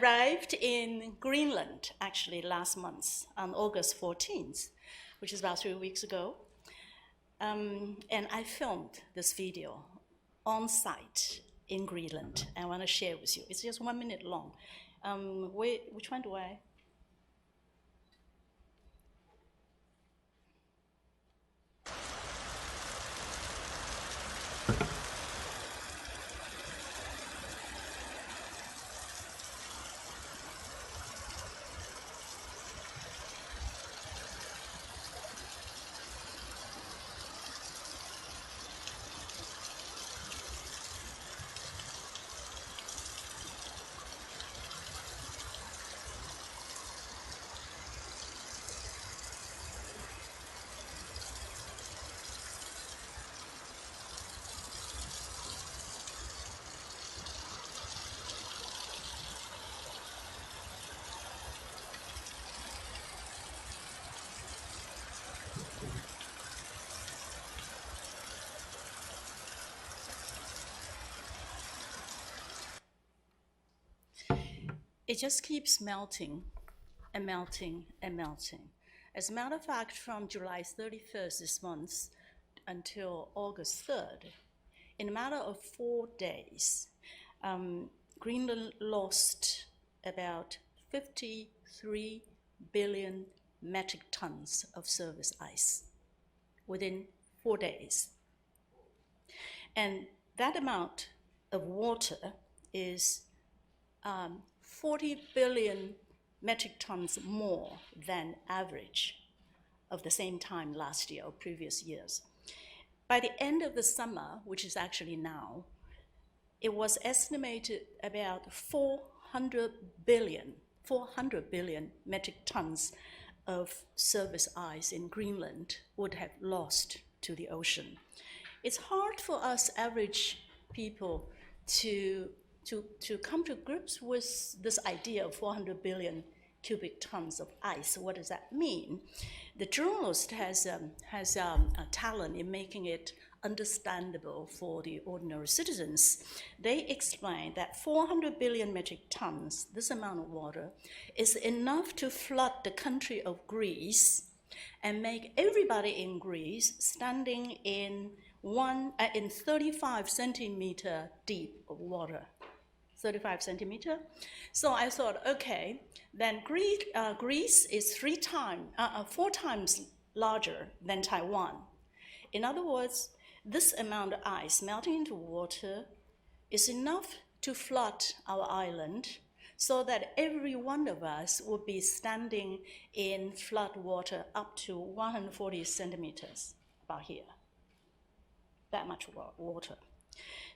arrived in Greenland, actually last month, on August 14th, which is about 3 weeks ago. And I filmed this video on site in Greenland. I want to share with you. It's just 1 minute long. Which one do I? It just keeps melting and melting and melting. As a matter of fact, from July 31st this month until August 3rd, in a matter of 4 days, Greenland lost about 53 billion metric tons of surface ice within 4 days. And that amount of water is 40 billion metric tons more than average of the same time last year or previous years. By the end of the summer, which is actually now, it was estimated about 400 billion metric tons of surface ice in Greenland would have lost to the ocean. It's hard for us average people to come to grips with this idea of 400 billion cubic tons of ice. What does that mean? The journalist has a talent in making it understandable for the ordinary citizens. They explain that 400 billion metric tons, this amount of water, is enough to flood the country of Greece and make everybody in Greece standing in 35 centimeter deep of water. 35 centimeter. So I thought, okay, then Greece is 4 times larger than Taiwan. In other words, this amount of ice melting into water is enough to flood our island so that every one of us would be standing in flood water up to 140 centimeters, about here. That much water.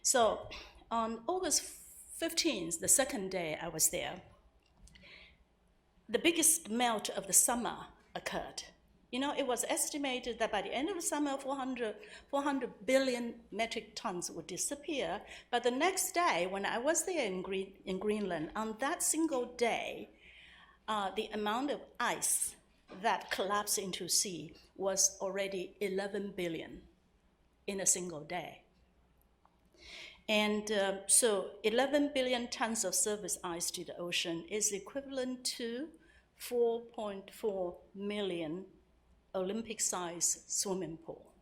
So on August 15th, the second day I was there, the biggest melt of the summer occurred. You know, it was estimated that by the end of the summer, 400 billion metric tons would disappear. But the next day, when I was there in Greenland, on that single day, the amount of ice that collapsed into sea was already 11 billion in a single day. And so 11 billion tons of surface ice to the ocean is equivalent to 4.4 million Olympic-sized swimming pool.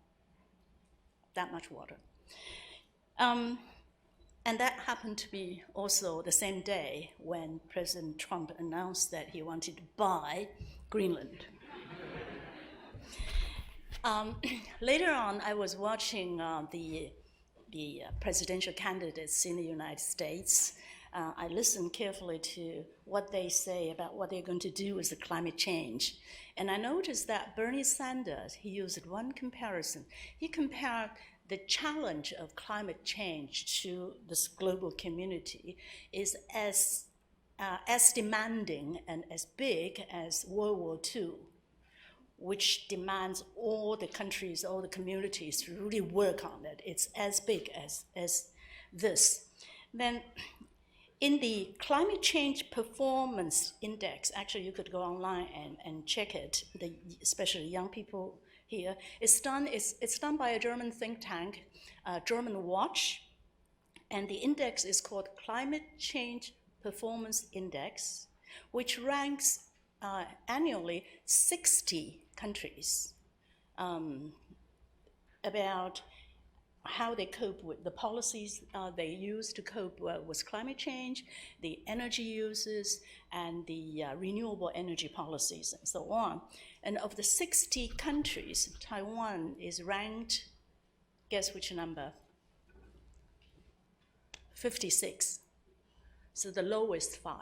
That much water. And that happened to be also the same day when President Trump announced that he wanted to buy Greenland. Later on, I was watching the presidential candidates in the United States. I listened carefully to what they say about what they're going to do with the climate change. And I noticed that Bernie Sanders, he used one comparison. He compared the challenge of climate change to this global community is as demanding and as big as World War II, which demands all the countries, all the communities to really work on it. It's as big as this. Then in the Climate Change Performance Index, actually you could go online and check it, especially young people here. It's done by a German think tank, German Watch, and the index is called Climate Change Performance Index, which ranks annually 60 countries about how they cope with the policies they use to cope with climate change, the energy uses, and the renewable energy policies, and so on. And of the 60 countries, Taiwan is ranked, guess which number? 56. So the lowest 5.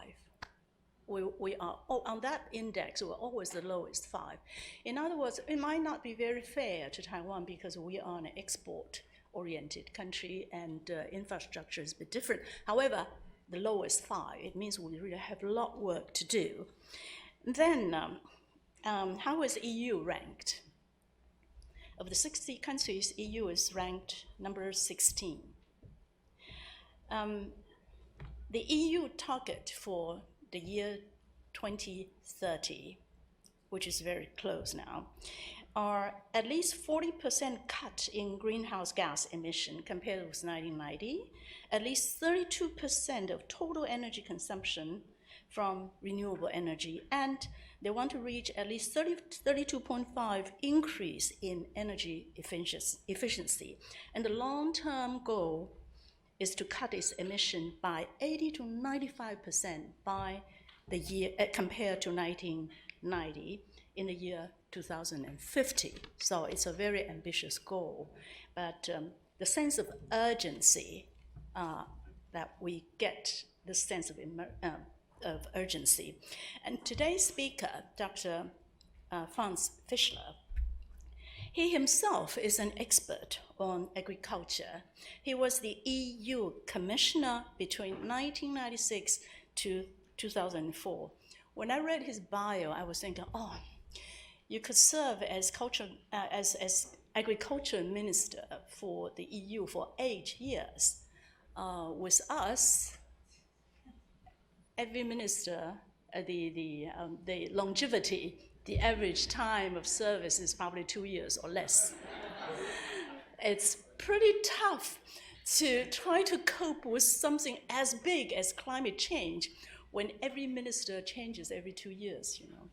We are, on that index, we're always the lowest 5. In other words, it might not be very fair to Taiwan because we are an export-oriented country and infrastructure is a bit different. However, the lowest 5, it means we really have a lot of work to do. Then, how is EU ranked? Of the 60 countries, EU is ranked number 16. The EU target for the year 2030, which is very close now, are at least 40% cut in greenhouse gas emission compared with 1990, at least 32% of total energy consumption from renewable energy, and they want to reach at least 32.5 increase in energy efficiency. And the long-term goal is to cut its emission by 80 to 95% by the year compared to 1990 in the year 2050. So it's a very ambitious goal, but the sense of urgency that we get, the sense of urgency. And today's speaker, Dr. Franz Fischler, he himself is an expert on agriculture. He was the EU commissioner between 1996 to 2004. When I read his bio, I was thinking, oh, you could serve as agriculture minister for the EU for 8 years. With us, every minister, the longevity, the average time of service is probably 2 years or less. It's pretty tough to try to cope with something as big as climate change when every minister changes every 2 years, you know.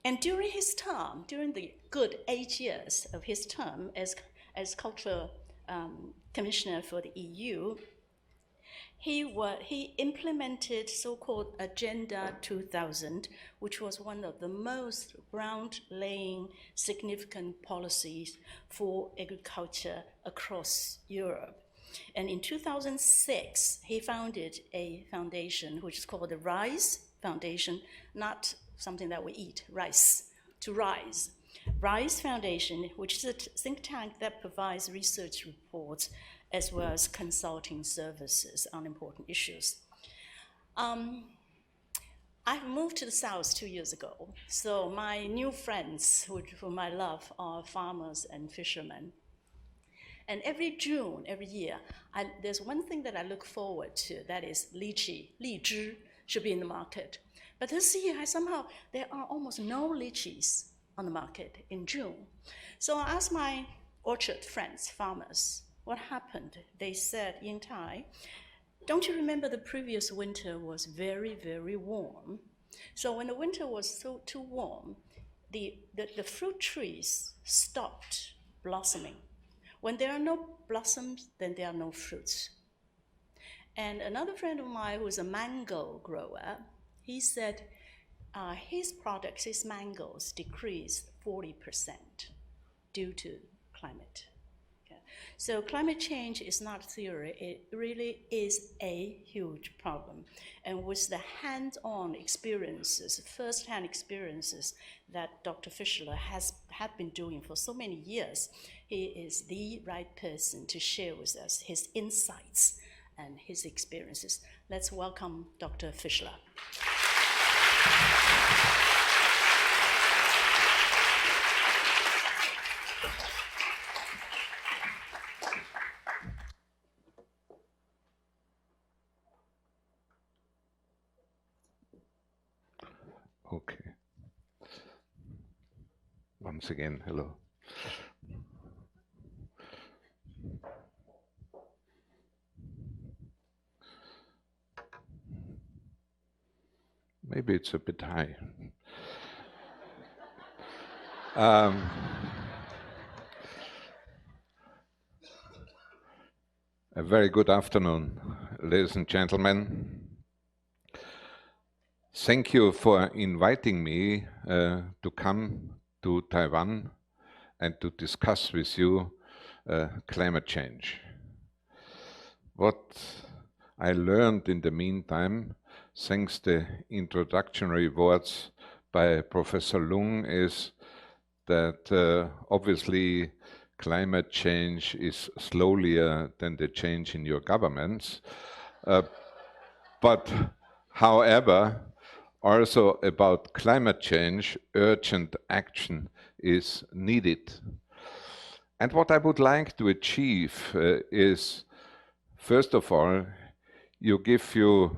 And during his term, during the good 8 years of his term as culture commissioner for the EU, he implemented so-called Agenda 2000, which was one of the most ground-laying significant policies for agriculture across Europe. And in 2006, he founded a foundation which is called the RISE Foundation, not something that we eat, rice, to rise. RISE Foundation, which is a think tank that provides research reports as well as consulting services on important issues. I moved to the South 2 years ago, so my new friends, whom I love, are farmers and fishermen. And every June, every year, there's one thing that I look forward to, that is lychee, 荔枝 should be in the market. But this year, somehow, there are almost no lychees on the market in June. So I asked my orchard friends, farmers, what happened? They said in Thai, don't you remember the previous winter was very, very warm? So when the winter was too warm, the fruit trees stopped blossoming. When there are no blossoms, then there are no fruits. And another friend of mine who is a mango grower, he said his products, his mangoes, decreased 40% due to climate. So climate change is not theory, it really is a huge problem. And with the hands-on experiences, first-hand experiences that Dr. Fischler had been doing for so many years, he is the right person to share with us his insights and his experiences. Let's welcome Dr. Fischler. Okay. Once again, hello. Maybe it's a bit high. A very good afternoon, ladies and gentlemen. Thank you for inviting me to come to Taiwan and to discuss with you climate change. What I learned in the meantime, thanks to introductory words by Professor Lung, is that obviously climate change is slowlier than the change in your governments. But however, also about climate change, urgent action is needed. And what I would like to achieve is, first of all, give you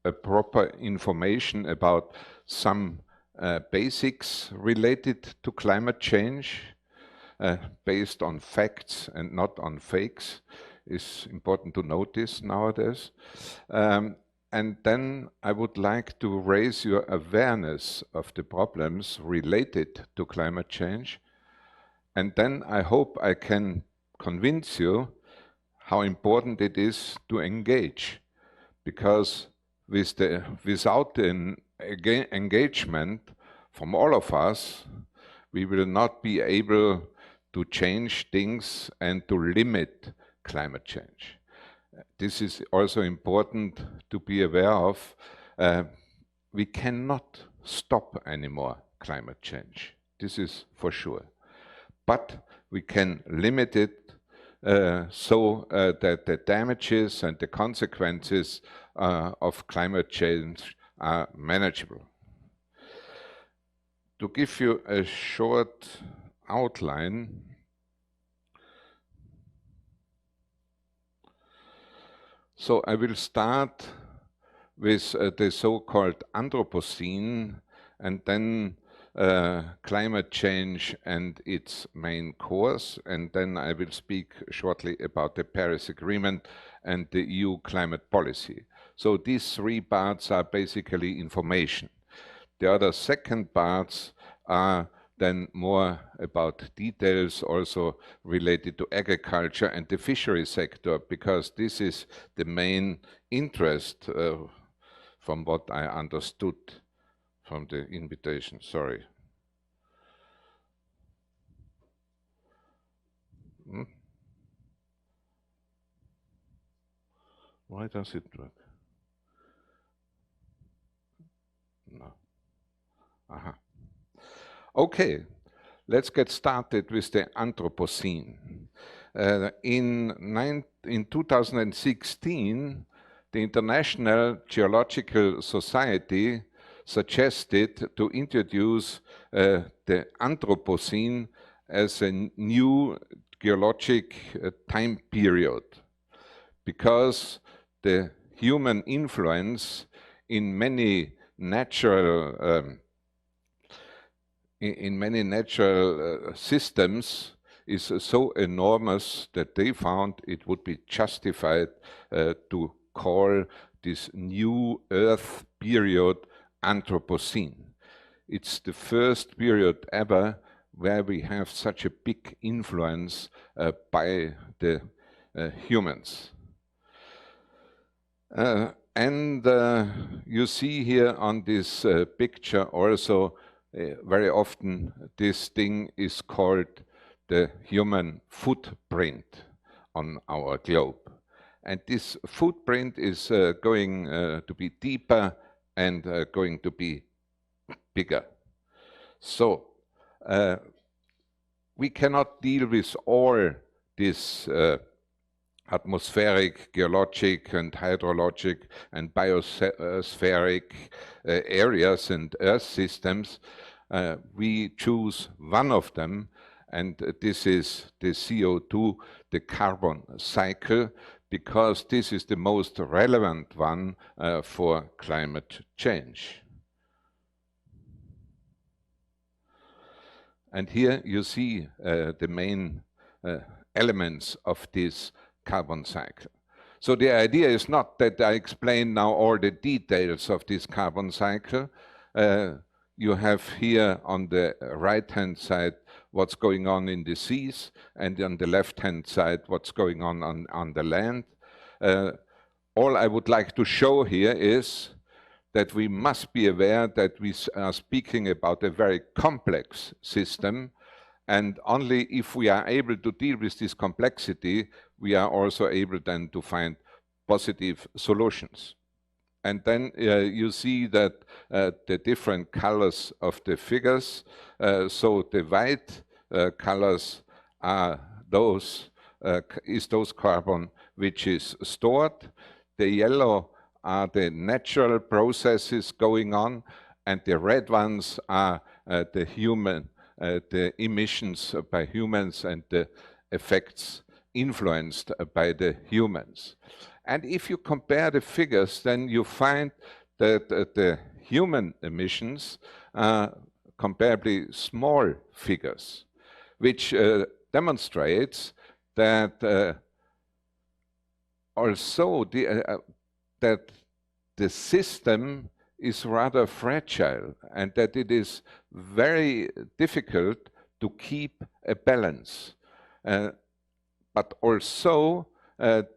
a proper information about some basics related to climate change, based on facts and not on fakes, is important to notice nowadays. And then I would like to raise your awareness of the problems related to climate change. And then I hope I can convince you how important it is to engage, because without an engagement from all of us, we will not be able to change things and to limit climate change. This is also important to be aware of. We cannot stop anymore climate change. This is for sure. But we can limit it so that the damages and the consequences of climate change are manageable. To give you a short outline, so I will start with the so-called Anthropocene, and then climate change and its main cause, and then I will speak shortly about the Paris Agreement and the EU climate policy. So these three parts are basically information. The other second parts are then more about details also related to agriculture and the fishery sector, because this is the main interest from what I understood from the invitation. Sorry. Why does it work? No. Aha. Okay, let's get started with the Anthropocene. In 2016, the International Geological Society suggested to introduce the Anthropocene as a new geologic time period, because the human influence in many natural systems is so enormous that they found it would be justified to call this new Earth period Anthropocene. It's the first period ever where we have such a big influence by the humans. And you see here on this picture also very often this thing is called the human footprint on our globe. And this footprint is going to be deeper and going to be bigger. So we cannot deal with all this atmospheric, geologic and hydrologic and biospheric areas and Earth systems. We choose one of them, and this is the CO2, the carbon cycle, because this is the most relevant one for climate change. And here you see the main elements of this carbon cycle. So the idea is not that I explain now all the details of this carbon cycle. You have here on the right-hand side what's going on in the seas, and on the left-hand side what's going on the land. All I would like to show here is that we must be aware that we are speaking about a very complex system, and only if we are able to deal with this complexity, we are also able then to find positive solutions. And then you see that the different colors of the figures. So the white colors are those carbon which is stored. The yellow are the natural processes going on, and the red ones are the emissions by humans and the effects influenced by the humans. And if you compare the figures, then you find that the human emissions are comparably small figures, which demonstrates that also that the system is rather fragile and that it is very difficult to keep a balance. But also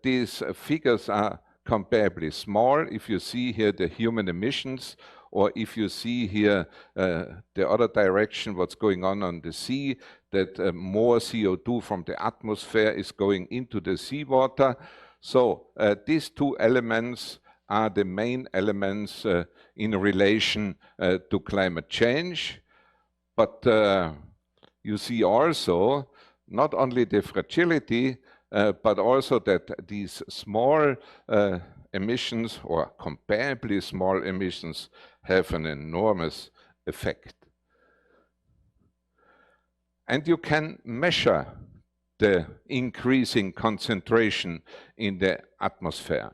these figures are comparably small. If you see here the human emissions, or if you see here the other direction, what's going on the sea, that more CO2 from the atmosphere is going into the seawater. So these two elements are the main elements in relation to climate change. But you see also not only the fragility, but also that these small emissions, or comparably small emissions, have an enormous effect. And you can measure the increasing concentration in the atmosphere.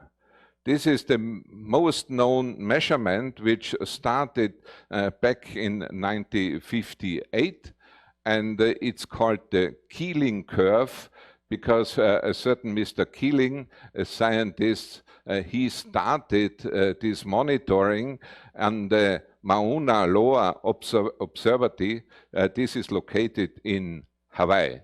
This is the most known measurement, which started back in 1958, and it's called the Keeling Curve, because a certain Mr. Keeling, a scientist, he started this monitoring on the Mauna Loa Observatory. This is located in Hawaii.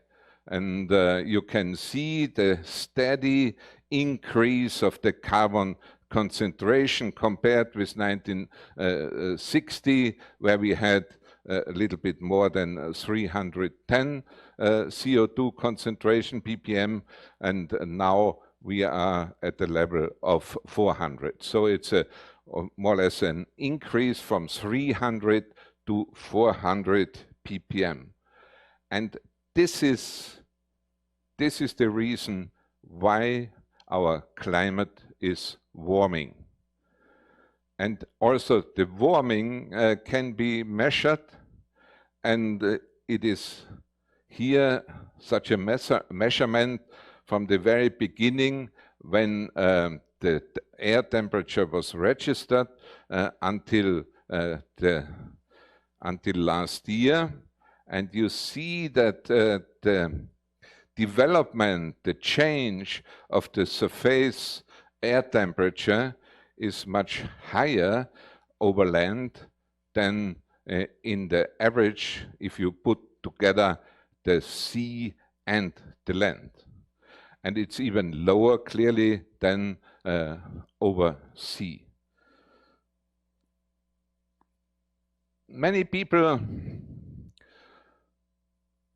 And you can see the steady increase of the carbon concentration compared with 1960, where we had a little bit more than 310 CO2 concentration ppm, and now we are at the level of 400. So it's more or less an increase from 300 to 400 ppm. And this is the reason why our climate is warming. And also the warming can be measured, and it is here such a measurement from the very beginning, when the air temperature was registered until last year. And you see that the development, the change of the surface air temperature is much higher over land than in the average if you put together the sea and the land. And it's even lower clearly than over sea. Many people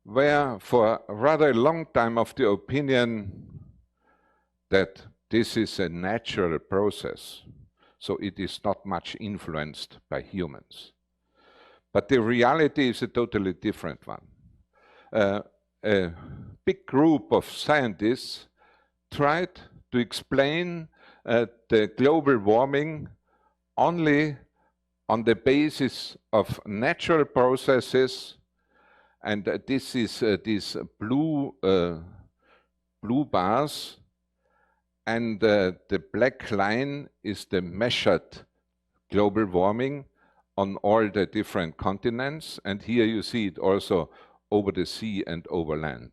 were for a rather long time of the opinion that this is a natural process, so it is not much influenced by humans. But the reality is a totally different one. A big group of scientists tried to explain the global warming only on the basis of natural processes, and this is these blue bars, and the black line is the measured global warming on all the different continents, and here you see it also over the sea and over land.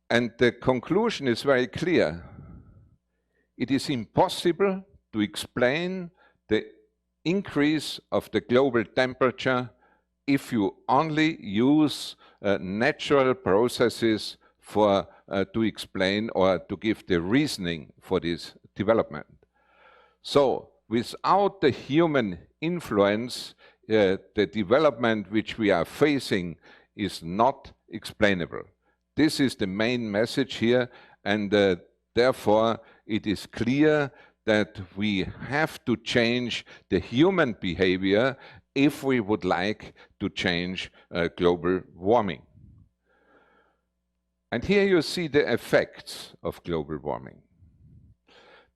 And the conclusion is very clear. It is impossible to explain the increase of the global temperature if you only use natural processes to explain or to give the reasoning for this development. So, without the human influence, the development which we are facing is not explainable. This is the main message here, and therefore it is clear that we have to change the human behavior if we would like to change global warming. And here you see the effects of global warming.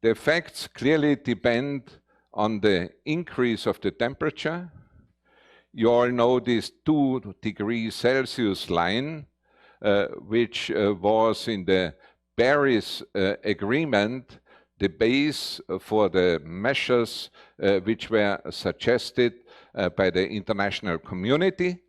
The effects clearly depend on the increase of the temperature. You all know this 2 degrees Celsius line, which was in the Paris Agreement the base for the measures which were suggested by the international community.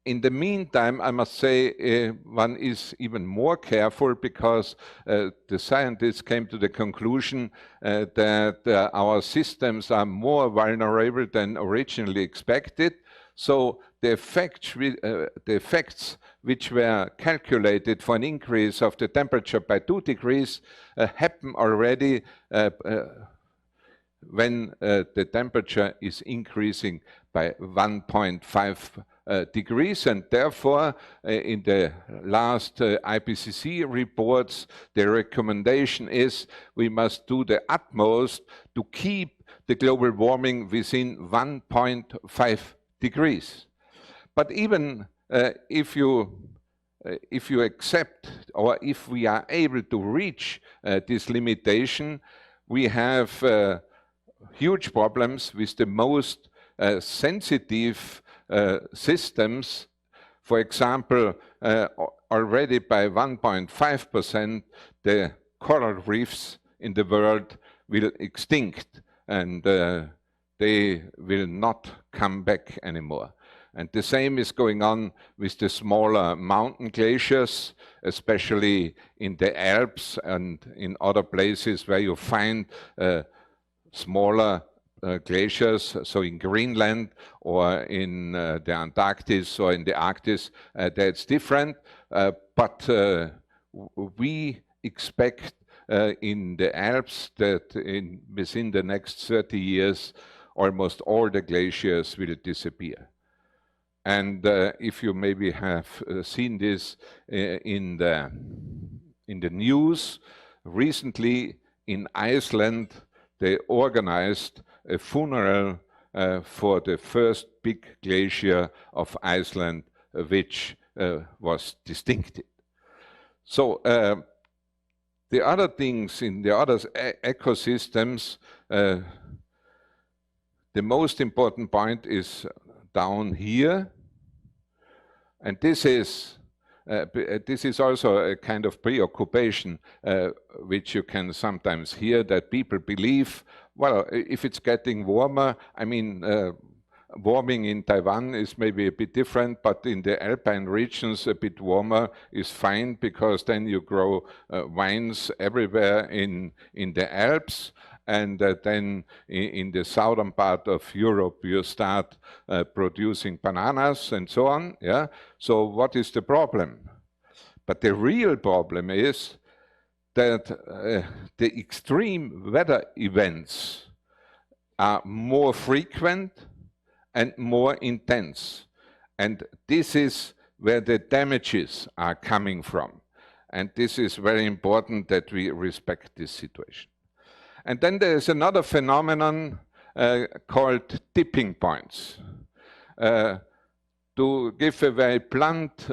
In the meantime, I must say one is even more careful because the scientists came to the conclusion that our systems are more vulnerable than originally expected. So the effects which were calculated for an increase of the temperature by 2 degrees happen already when the temperature is increasing by 1.5 degrees, and therefore in the last IPCC reports the recommendation is we must do the utmost to keep the global warming within 1.5 degrees. But even if you accept, or if we are able to reach this limitation, we have huge problems with the most sensitive systems. For example, already by 1.5% the coral reefs in the world will extinct, and they will not come back anymore. And the same is going on with the smaller mountain glaciers, especially in the Alps and in other places where you find smaller glaciers, so in Greenland or in the Antarctic or in the Arctic, that's different. But we expect in the Alps that within the next 30 years, almost all the glaciers will disappear. And if you maybe have seen this in the news, recently in Iceland, they organized a funeral for the first big glacier of Iceland, which was distincted. So the other things in the other ecosystems, the most important point is down here, and this is also a kind of preoccupation which you can sometimes hear, that people believe, well, if it's getting warmer, I mean, warming in Taiwan is maybe a bit different, but in the alpine regions a bit warmer is fine, because then you grow vines everywhere in the Alps, and then in the southern part of Europe you start producing bananas and so on. Yeah. So what is the problem? But the real problem is that the extreme weather events are more frequent and more intense, and this is where the damages are coming from, and this is very important that we respect this situation. And then there is another phenomenon called tipping points. To give a very blunt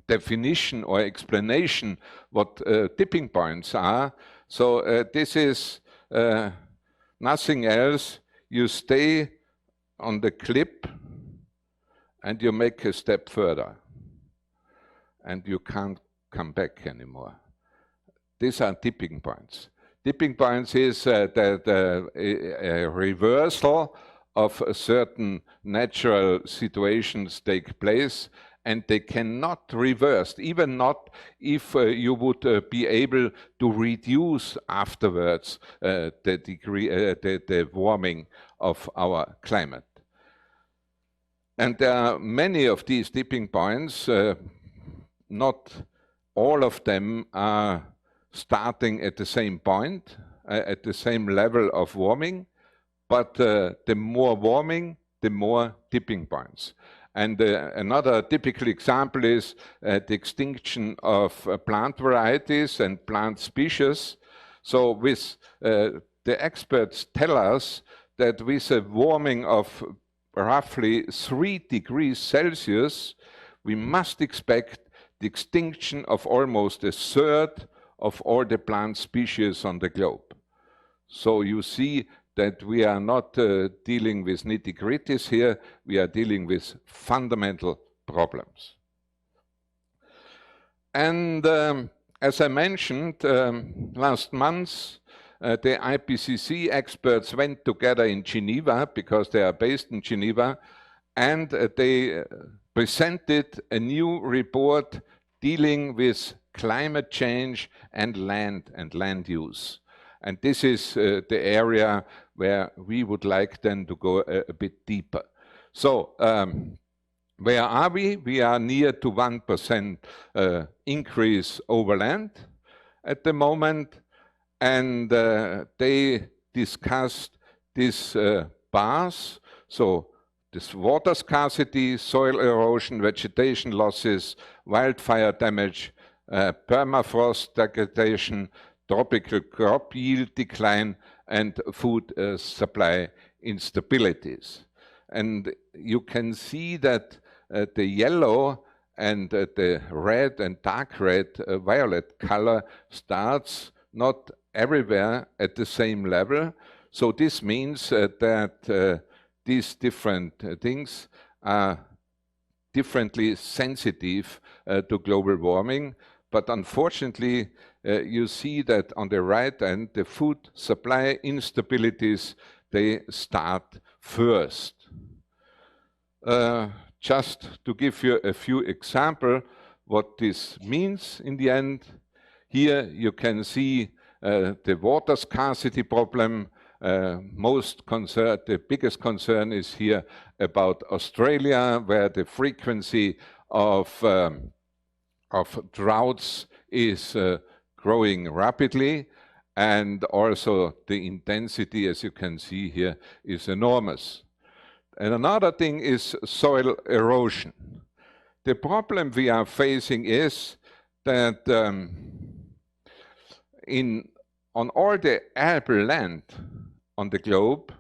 definition or explanation what tipping points are, so this is nothing else. You stay on the clip and you make a step further, and you can't come back anymore. These are tipping points. Tipping points is that a reversal of certain natural situations take place, and they cannot reverse, even not if you would be able to reduce afterwards the warming of our climate. And there are many of these tipping points. Not all of them are starting at the same point, at the same level of warming, but the more warming, the more tipping points. And another typical example is the extinction of plant varieties and plant species. So with the experts tell us that with a warming of roughly 3 degrees Celsius, we must expect the extinction of almost a third of all the plant species on the globe. So you see that we are not dealing with nitty-gritties here, we are dealing with fundamental problems. And as I mentioned, last month, the IPCC experts went together in Geneva, because they are based in Geneva, and they presented a new report dealing with climate change and land use. And this is the area where we would like then to go a bit deeper. So where are we? We are near to 1% increase over land at the moment. And they discussed these bars. So this water scarcity, soil erosion, vegetation losses, wildfire damage, permafrost degradation, tropical crop yield decline, and food supply instabilities. And you can see that the yellow and the red and dark red, violet color starts not everywhere at the same level. So this means that these different things are differently sensitive to global warming. But unfortunately, you see that on the right end, the food supply instabilities, they start first. Just to give you a few examples what this means in the end, here you can see the water scarcity problem. The biggest concern is here about Australia, where the frequency of droughts is growing rapidly, and also the intensity, as you can see here, is enormous. And another thing is soil erosion. The problem we are facing is that on all the arable land on the globe,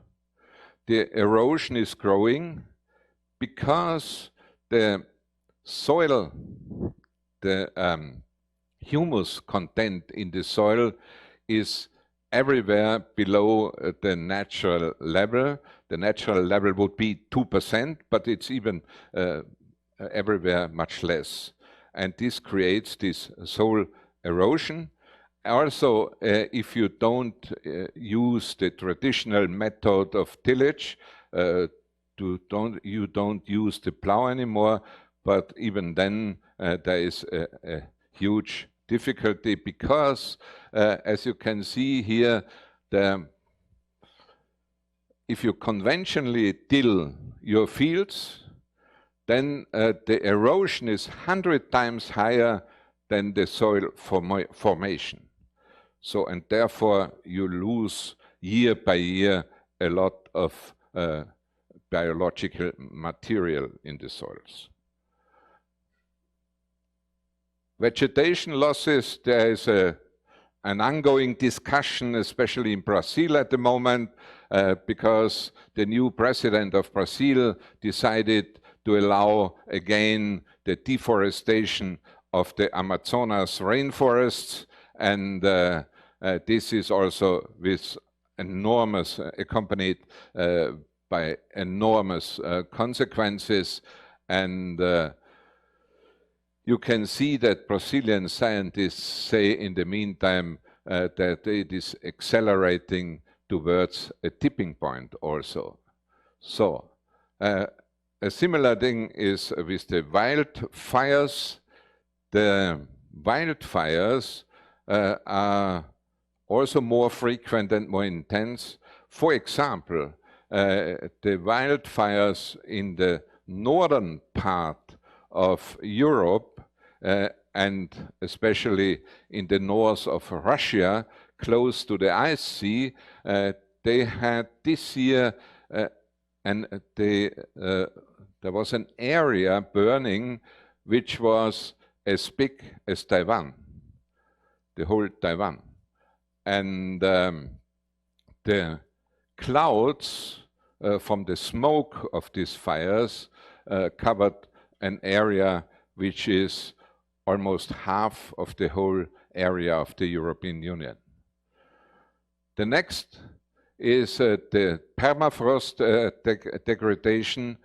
the erosion is growing because the soil, the humus content in the soil is everywhere below the natural level. The natural level would be 2%, but it's even everywhere much less. And this creates this soil erosion. Also, if you don't use the traditional method of tillage, you don't use the plow anymore, but even then there is a huge difficulty because, as you can see here, if you conventionally till your fields, then the erosion is 100 times higher than the soil formation. So, and therefore you lose year by year a lot of biological material in the soils. Vegetation losses, there is an ongoing discussion, especially in Brazil at the moment, because the new president of Brazil decided to allow again the deforestation of the Amazonas rainforests, and this is also with enormous, accompanied by enormous consequences. And you can see that Brazilian scientists say in the meantime that it is accelerating towards a tipping point also. So A similar thing is with the wildfires. The wildfires are also more frequent and more intense. For example, the wildfires in the northern part of Europe and especially in the north of Russia, close to the ice sea, they had this year, and there was an area burning which was as big as Taiwan, the whole Taiwan. And the clouds from the smoke of these fires covered an area which is almost half of the whole area of the European Union. The next is the permafrost degradation.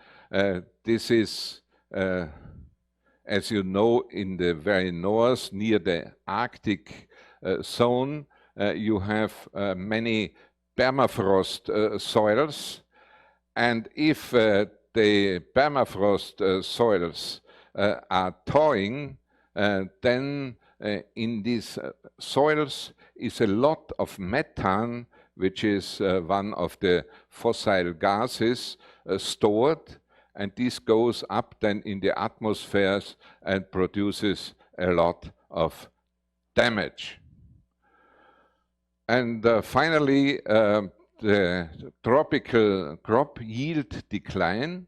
This is, as you know, in the very north, near the Arctic zone, you have many permafrost soils. And if the permafrost soils are thawing, then in these soils is a lot of methane, which is one of the fossil gases stored, and this goes up then in the atmospheres and produces a lot of damage. And finally, the tropical crop yield decline.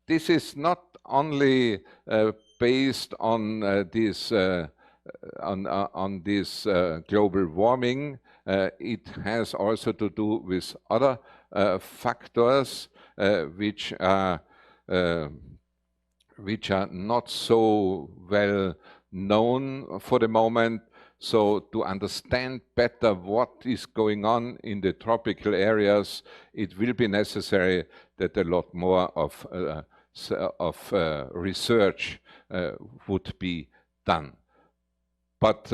This is not only based on this global warming. It has also to do with other factors which are not so well known for the moment. So to understand better what is going on in the tropical areas, it will be necessary that a lot more of research would be done. But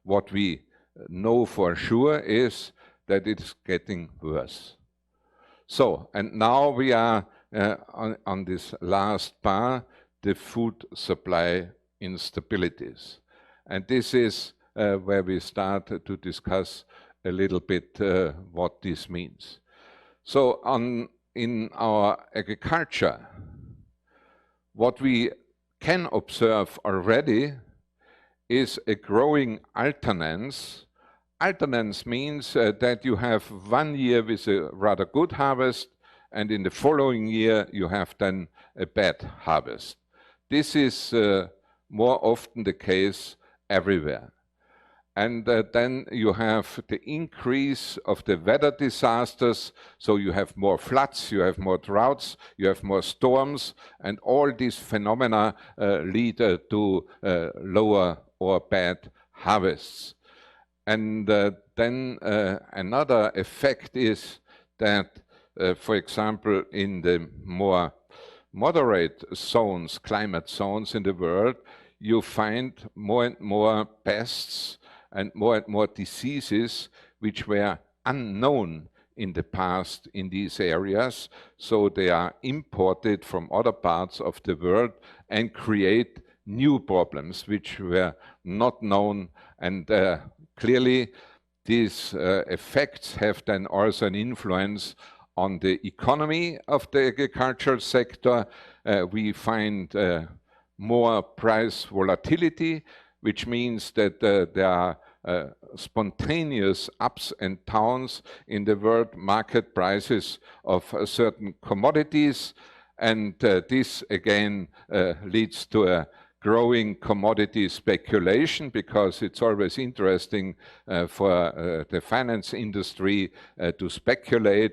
what we know for sure is that it's getting worse. So, and now we are on this last bar, the food supply instabilities. And this is where we start to discuss a little bit what this means. So in our agriculture, what we can observe already is a growing alternance. Alternance means that you have 1 year with a rather good harvest, and in the following year you have then a bad harvest. This is more often the case everywhere. And then you have the increase of the weather disasters, so you have more floods, you have more droughts, you have more storms, and all these phenomena lead to lower or bad harvests. And then another effect is that, for example, in the more moderate zones, climate zones in the world, you find more and more pests and more diseases which were unknown in the past in these areas. So they are imported from other parts of the world and create new problems which were not known. And clearly these effects have then also an influence on the economy of the agricultural sector. We find more price volatility, which means that there are spontaneous ups and downs in the world market prices of certain commodities. And this again leads to a growing commodity speculation, because it's always interesting for the finance industry to speculate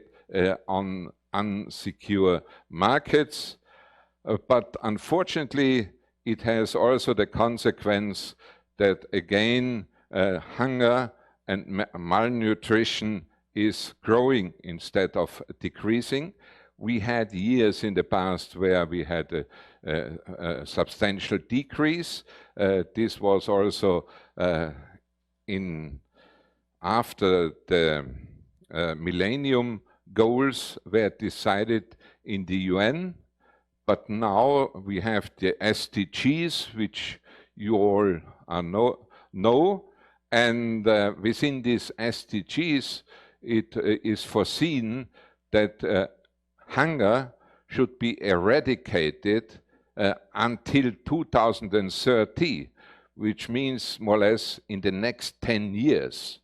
on unsecure markets. But unfortunately, it has also the consequence that again hunger and malnutrition is growing instead of decreasing. We had years in the past where we had a substantial decrease. This was also after the Millennium Goals were decided in the UN, but now we have the SDGs, which you all know. And within these SDGs, it is foreseen that hunger should be eradicated until 2030, which means more or less in the next 10 years.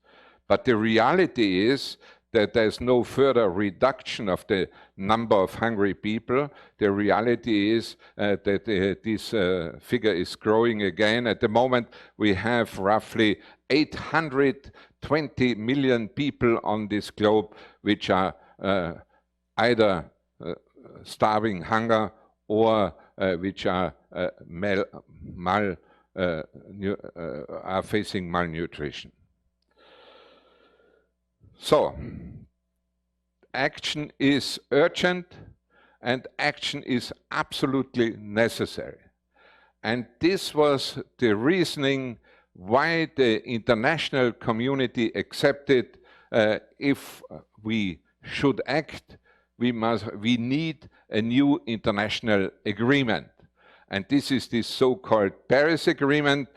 But the reality is that there's no further reduction of the number of hungry people. The reality is that this figure is growing again. At the moment, we have roughly 820 million people on this globe which are either starving hunger or which are facing malnutrition. So, action is urgent and action is absolutely necessary. And this was the reasoning why the international community accepted if we should act, we need a new international agreement. And this is the so-called Paris Agreement,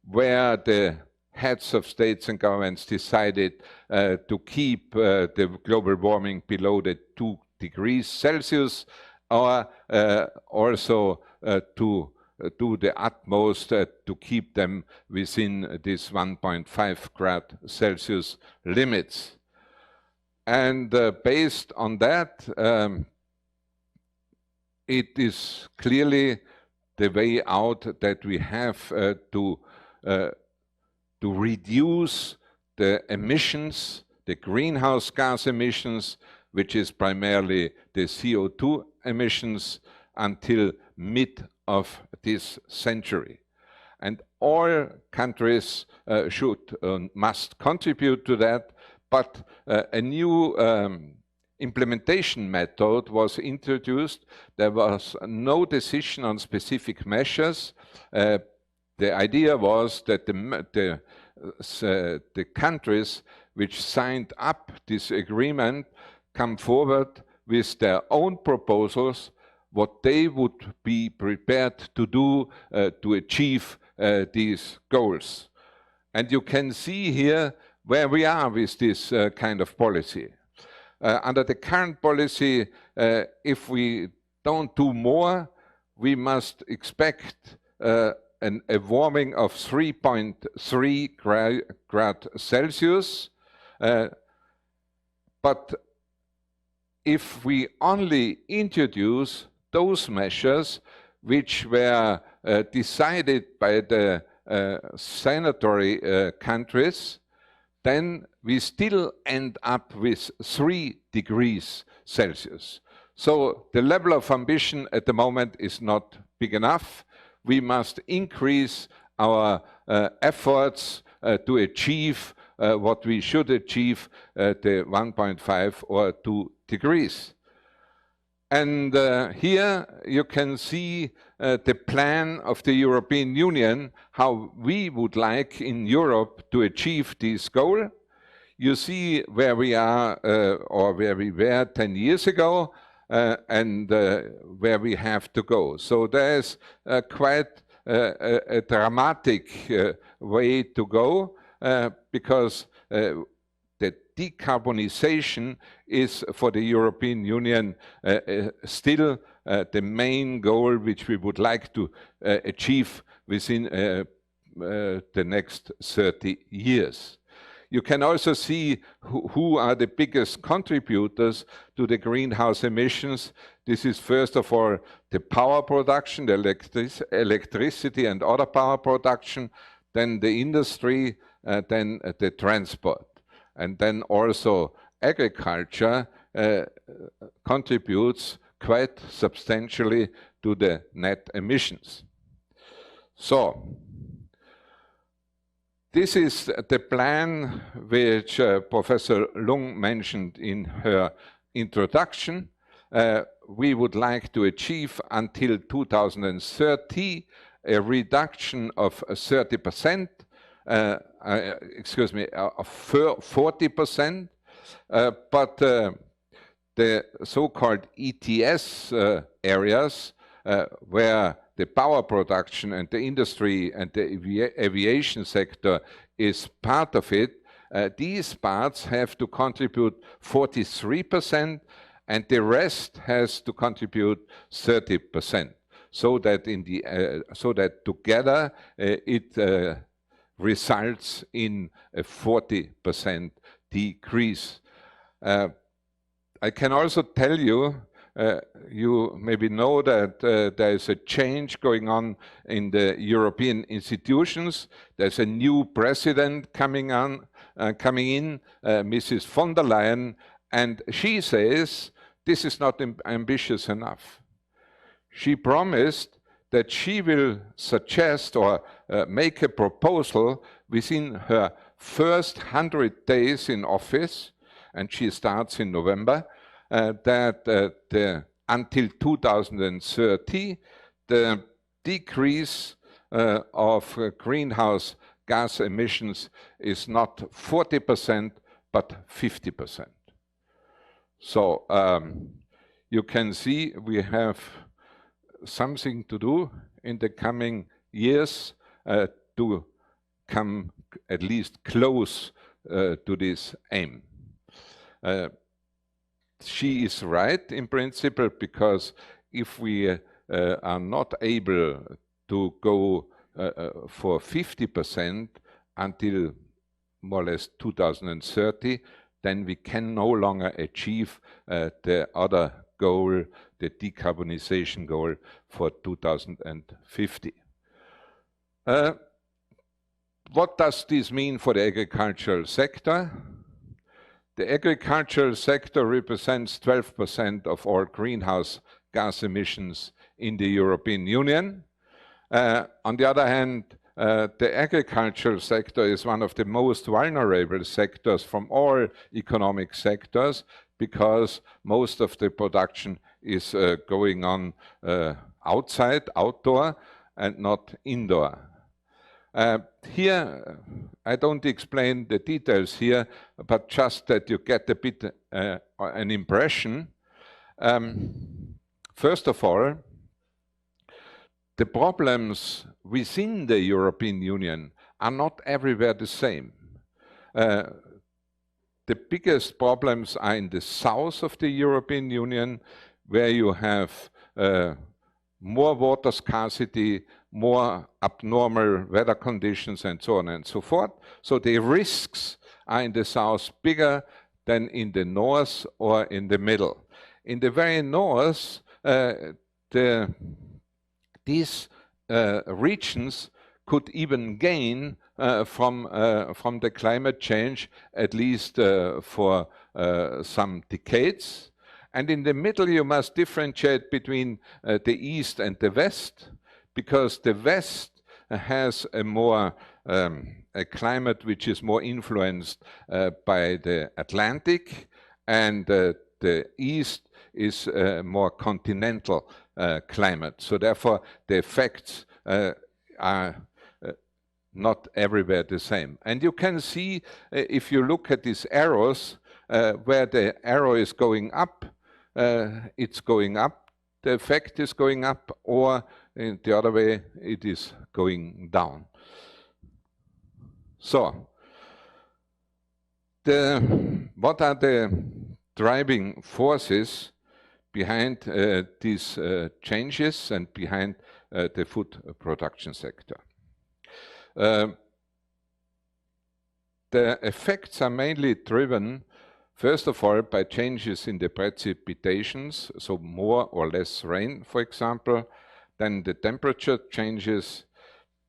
where the heads of states and governments decided to keep the global warming below the 2 degrees Celsius, or also to do the utmost to keep them within this 1.5 grad Celsius limits. And based on that, it is clearly the way out that we have to reduce the emissions, the greenhouse gas emissions, which is primarily the CO2 emissions, until mid of this century. And all countries must contribute to that, but a new implementation method was introduced. There was no decision on specific measures. The idea was that the countries which signed up this agreement come forward with their own proposals, what they would be prepared to do to achieve these goals. And you can see here where we are with this kind of policy. Under the current policy, if we don't do more, we must expect a warming of 3.3 grad Celsius. But if we only introduce those measures which were decided by the signatory countries, then we still end up with 3 degrees Celsius. So the level of ambition at the moment is not big enough. We must increase our efforts to achieve what we should achieve, the 1.5 or 2 degrees. And here you can see the plan of the European Union, how we would like in Europe to achieve this goal. You see where we are or where we were 10 years ago and where we have to go. So there's quite a dramatic way to go because the decarbonization is for the European Union still the main goal which we would like to achieve within the next 30 years. You can also see who are the biggest contributors to the greenhouse emissions. This is first of all the power production, the electricity and other power production, then the industry, then the transport. And then also agriculture contributes quite substantially to the net emissions. So, this is the plan which Professor Lung mentioned in her introduction. We would like to achieve until 2030 a reduction of 30%, excuse me, of 40%. But the so-called ETS areas, where the power production and the industry and the aviation sector is part of it, these parts have to contribute 43%, and the rest has to contribute 30%. So that together it results in a 40% decrease. I can also tell you, you maybe know that there is a change going on in the European institutions. There's a new president coming in, Mrs. von der Leyen, and she says this is not ambitious enough. She promised that she will suggest or make a proposal within her first 100 days in office, and she starts in November, that until 2030, the decrease of greenhouse gas emissions is not 40%, but 50%. So you can see we have something to do in the coming years to come at least close to this aim. She is right in principle, because if we are not able to go for 50% until more or less 2030, then we can no longer achieve the other goal, the decarbonization goal for 2050. What does this mean for the agricultural sector? The agricultural sector represents 12% of all greenhouse gas emissions in the European Union. On the other hand, the agricultural sector is one of the most vulnerable sectors from all economic sectors, because most of the production is going on outdoor, and not indoor. Here, I don't explain the details here, but just that you get a bit an impression. First of all, the problems within the European Union are not everywhere the same. The biggest problems are in the south of the European Union, where you have more water scarcity, more abnormal weather conditions, and so on and so forth. So the risks are in the south bigger than in the north or in the middle. In the very north, these regions could even gain from the climate change, at least for some decades. And in the middle, you must differentiate between the east and the west, because the west has a more a climate which is more influenced by the Atlantic, and the east is a more continental climate. So therefore, the effects are not everywhere the same. And you can see, if you look at these arrows, where the arrow is going up, it's going up, the effect is going up, or in the other way, it is going down. So, what are the driving forces behind these changes and behind the food production sector? The effects are mainly driven, first of all, by changes in the precipitations, so more or less rain, for example. Then the temperature changes,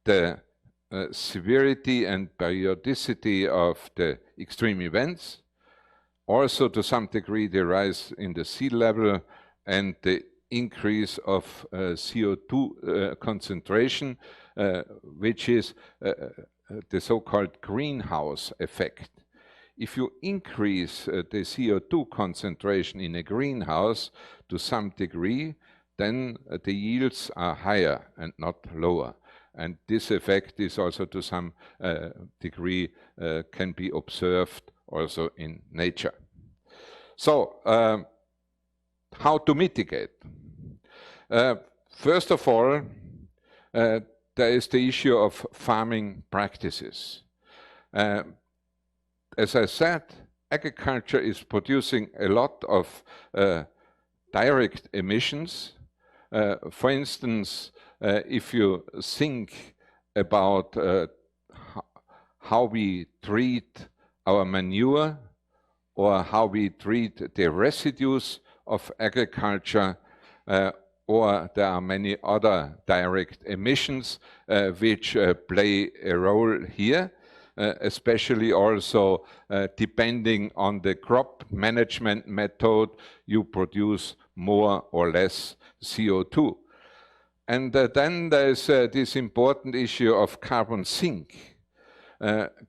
the severity and periodicity of the extreme events, also to some degree the rise in the sea level and the increase of CO2 concentration, which is the so-called greenhouse effect. If you increase the CO2 concentration in a greenhouse to some degree, then the yields are higher and not lower. And this effect is also to some degree can be observed also in nature. So how to mitigate? First of all, there is the issue of farming practices. As I said, agriculture is producing a lot of direct emissions. For instance, if you think about how we treat our manure or how we treat the residues of agriculture, or there are many other direct emissions which play a role here, especially also depending on the crop management method, you produce more or less CO2. And then there's this important issue of carbon sink.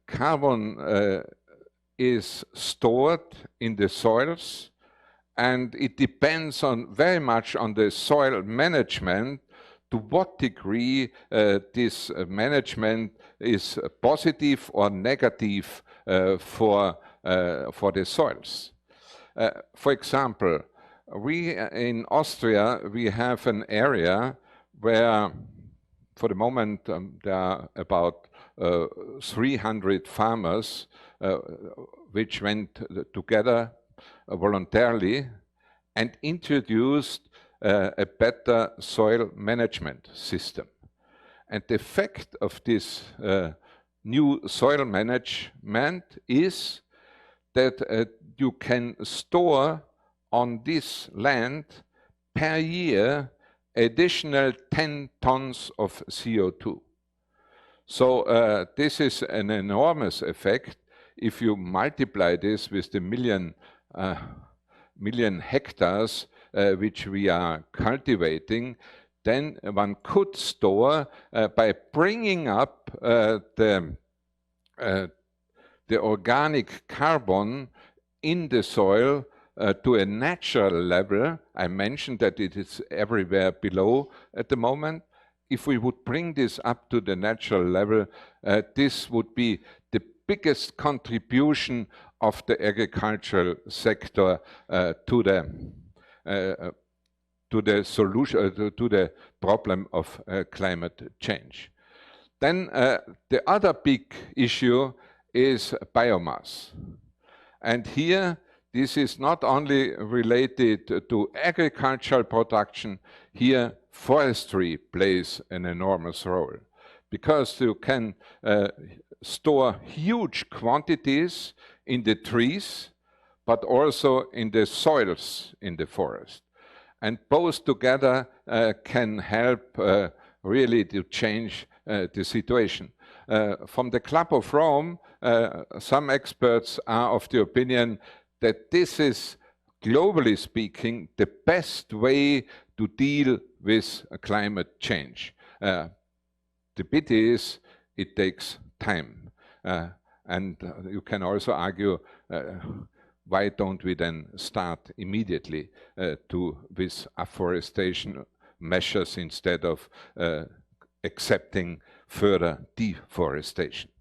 Carbon is stored in the soils, and it depends very much on the soil management, to what degree this management is positive or negative for the soils. For example, in Austria, we have an area where, for the moment, there are about 300 farmers which went together voluntarily and introduced a better soil management system. And the effect of this new soil management is that you can store on this land per year additional 10 tons of CO2. So this is an enormous effect. If you multiply this with the million hectares which we are cultivating, then one could store by bringing up the organic carbon in the soil to a natural level. I mentioned that it is everywhere below at the moment. If we would bring this up to the natural level, this would be the biggest contribution of the agricultural sector to the solution, to the problem of climate change. Then the other big issue is biomass. And here, this is not only related to agricultural production, here forestry plays an enormous role, because you can store huge quantities in the trees, but also in the soils in the forest. And both together can help really to change the situation. From the Club of Rome, some experts are of the opinion that this is, globally speaking, the best way to deal with climate change. The pity is it takes time. And you can also argue, why don't we then start immediately with afforestation measures instead of accepting further deforestation?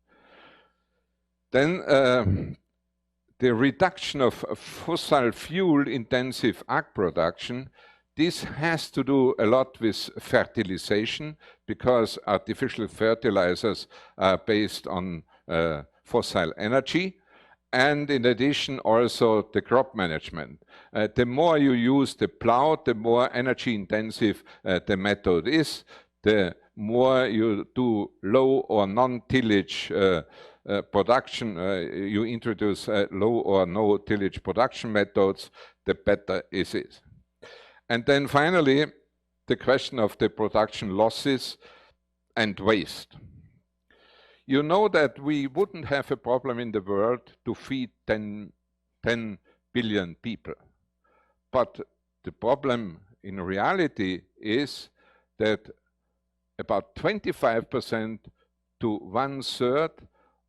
Then the reduction of fossil fuel-intensive ag production, this has to do a lot with fertilization, because artificial fertilizers are based on fossil energy, and in addition also the crop management. The more you use the plow, the more energy intensive the method is, the more you do low or non-tillage production, you introduce low or no tillage production methods, the better it is. And then finally, the question of the production losses and waste. You know that we wouldn't have a problem in the world to feed 10 billion people. But the problem in reality is that about 25% to 1/3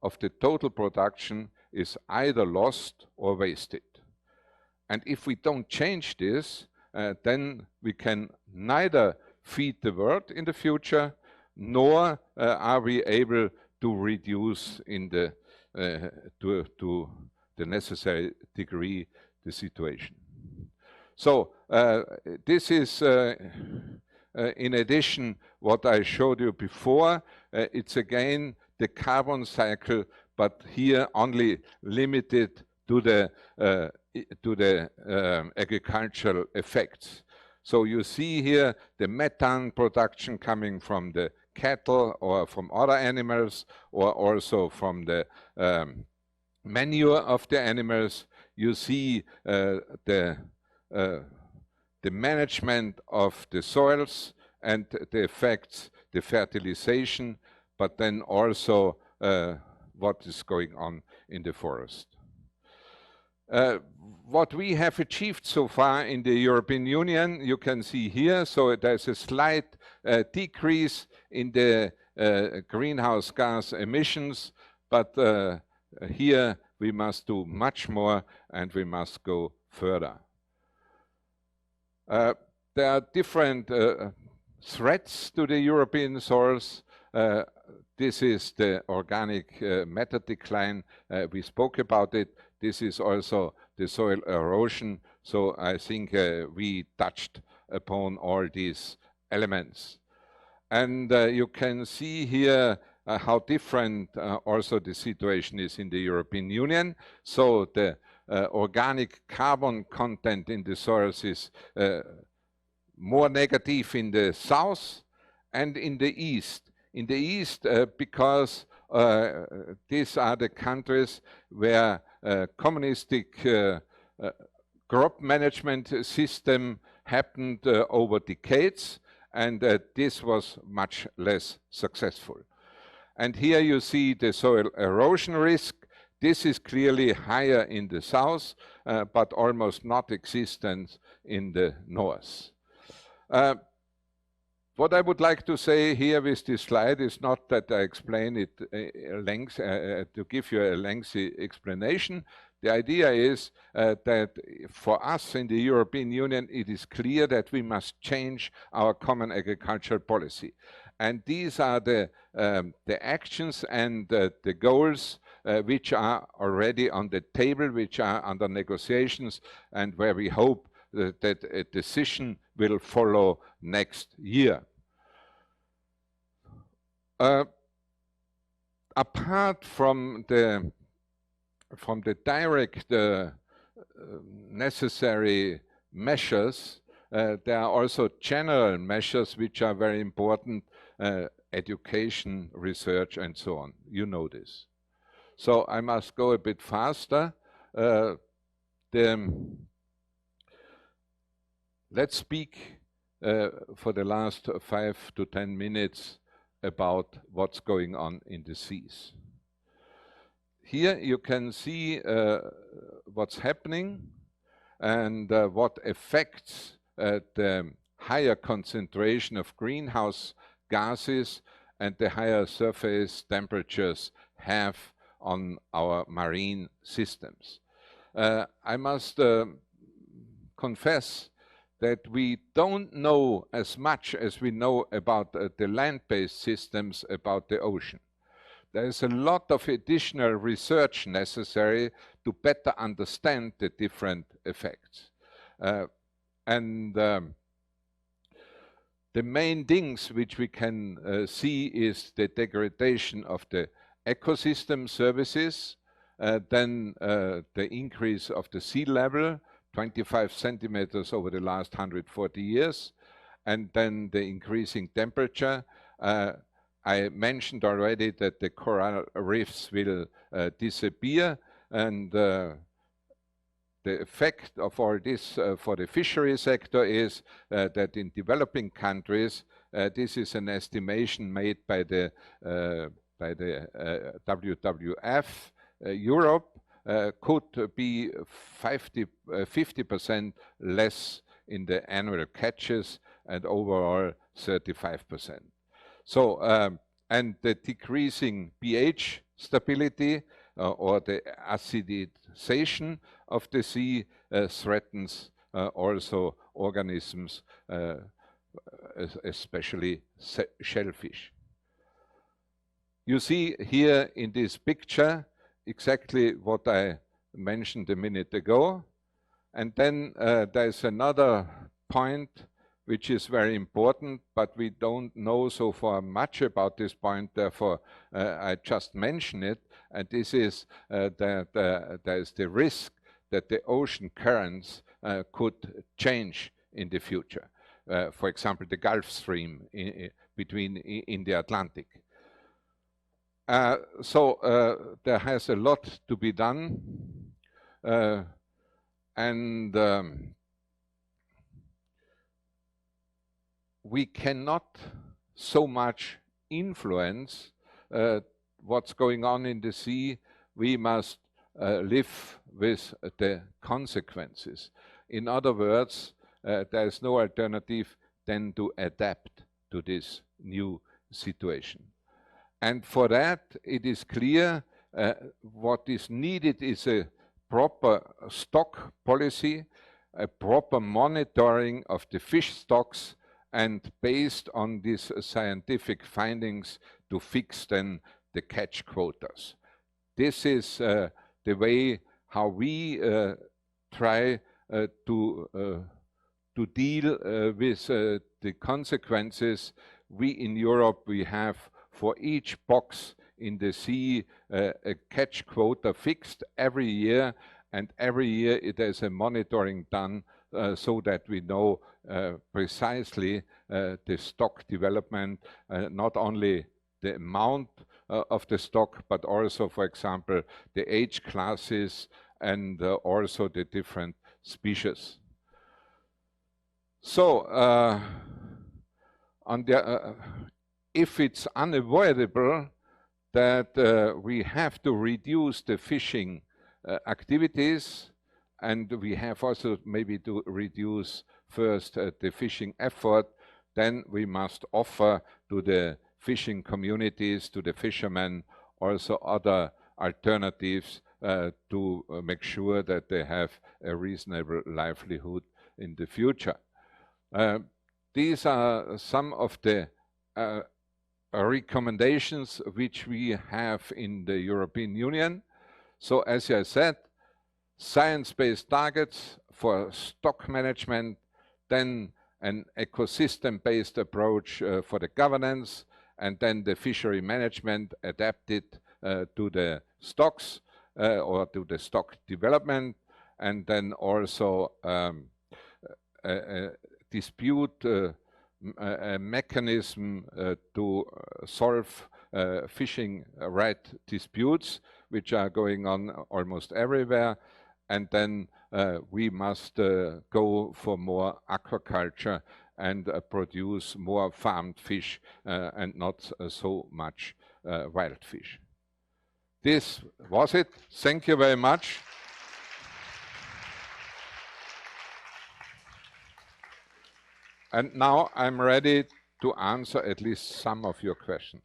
of the total production is either lost or wasted. And if we don't change this, then we can neither feed the world in the future, nor are we able to reduce in the to the necessary degree the situation. So This is, in addition, what I showed you before. It's again the carbon cycle, but here only limited to the agricultural effects. So you see here the methane production coming from the cattle or from other animals, or also from the manure of the animals. You see the management of the soils and the effects, the fertilization, but then also what is going on in the forest. What we have achieved so far in the European Union, you can see here. So there's a slight decrease in the greenhouse gas emissions, but here we must do much more and we must go further. There are different threats to the European soils. This is the organic matter decline. We spoke about it. This is also the soil erosion. So I think we touched upon all these elements. And you can see here how different also the situation is in the European Union. So the organic carbon content in the soils is more negative in the south and in the east. In the east, because these are the countries where communistic crop management system happened over decades, and this was much less successful. And here you see the soil erosion risk. This is clearly higher in the south, but almost not existent in the north. What I would like to say here with this slide is not that I explain it to give you a lengthy explanation. The idea is that for us in the European Union, it is clear that we must change our common agricultural policy. And these are the actions and the goals which are already on the table, which are under negotiations, and where we hope that a decision will follow next year. Apart from the direct necessary measures, there are also general measures which are very important, education, research, and so on. You know this. So I must go a bit faster. Let's speak for the last 5 to 10 minutes about what's going on in the seas. Here you can see what's happening and what affects the higher concentration of greenhouse gases and the higher surface temperatures have on our marine systems. I must confess that we don't know as much as we know about the land-based systems about the ocean. There is a lot of additional research necessary to better understand the different effects. The main things which we can see is the degradation of the ecosystem services, then the increase of the sea level, 25 centimeters over the last 140 years, and then the increasing temperature. I mentioned already that the coral reefs will disappear, and the effect of all this for the fishery sector is that in developing countries, this is an estimation made by the WWF, Europe, could be 50% less in the annual catches and overall 35%. So, and the decreasing pH stability or the acidization of the sea threatens also organisms, especially shellfish. You see here in this picture exactly what I mentioned a minute ago. And then there's another point which is very important, but we don't know so far much about this point, therefore I just mention it, and this is that there's the risk that the ocean currents could change in the future. For example, the Gulf Stream in the Atlantic. So there has a lot to be done, and we cannot so much influence what's going on in the sea. We must live with the consequences. In other words, there is no alternative than to adapt to this new situation. And for that, it is clear what is needed is a proper stock policy, a proper monitoring of the fish stocks, and based on these scientific findings to fix then the catch quotas. This is the way how we try to deal with the consequences. We in Europe, we have for each box in the sea a catch quota fixed every year, and every year there's a monitoring done so that we know precisely the stock development, not only the amount of the stock, but also, for example, the age classes and also the different species. So, if it's unavoidable that we have to reduce the fishing activities, and we have also maybe to reduce first the fishing effort, then we must offer to the fishing communities, to the fishermen, also other alternatives to make sure that they have a reasonable livelihood in the future. These are some of the recommendations which we have in the European Union. So as I said, science-based targets for stock management, then an ecosystem-based approach for the governance, and then the fishery management adapted to the stocks or to the stock development, and then also a dispute a mechanism to solve fishing right disputes, which are going on almost everywhere. And then we must go for more aquaculture and produce more farmed fish and not so much wild fish. This was it. Thank you very much. And now I'm ready to answer at least some of your questions.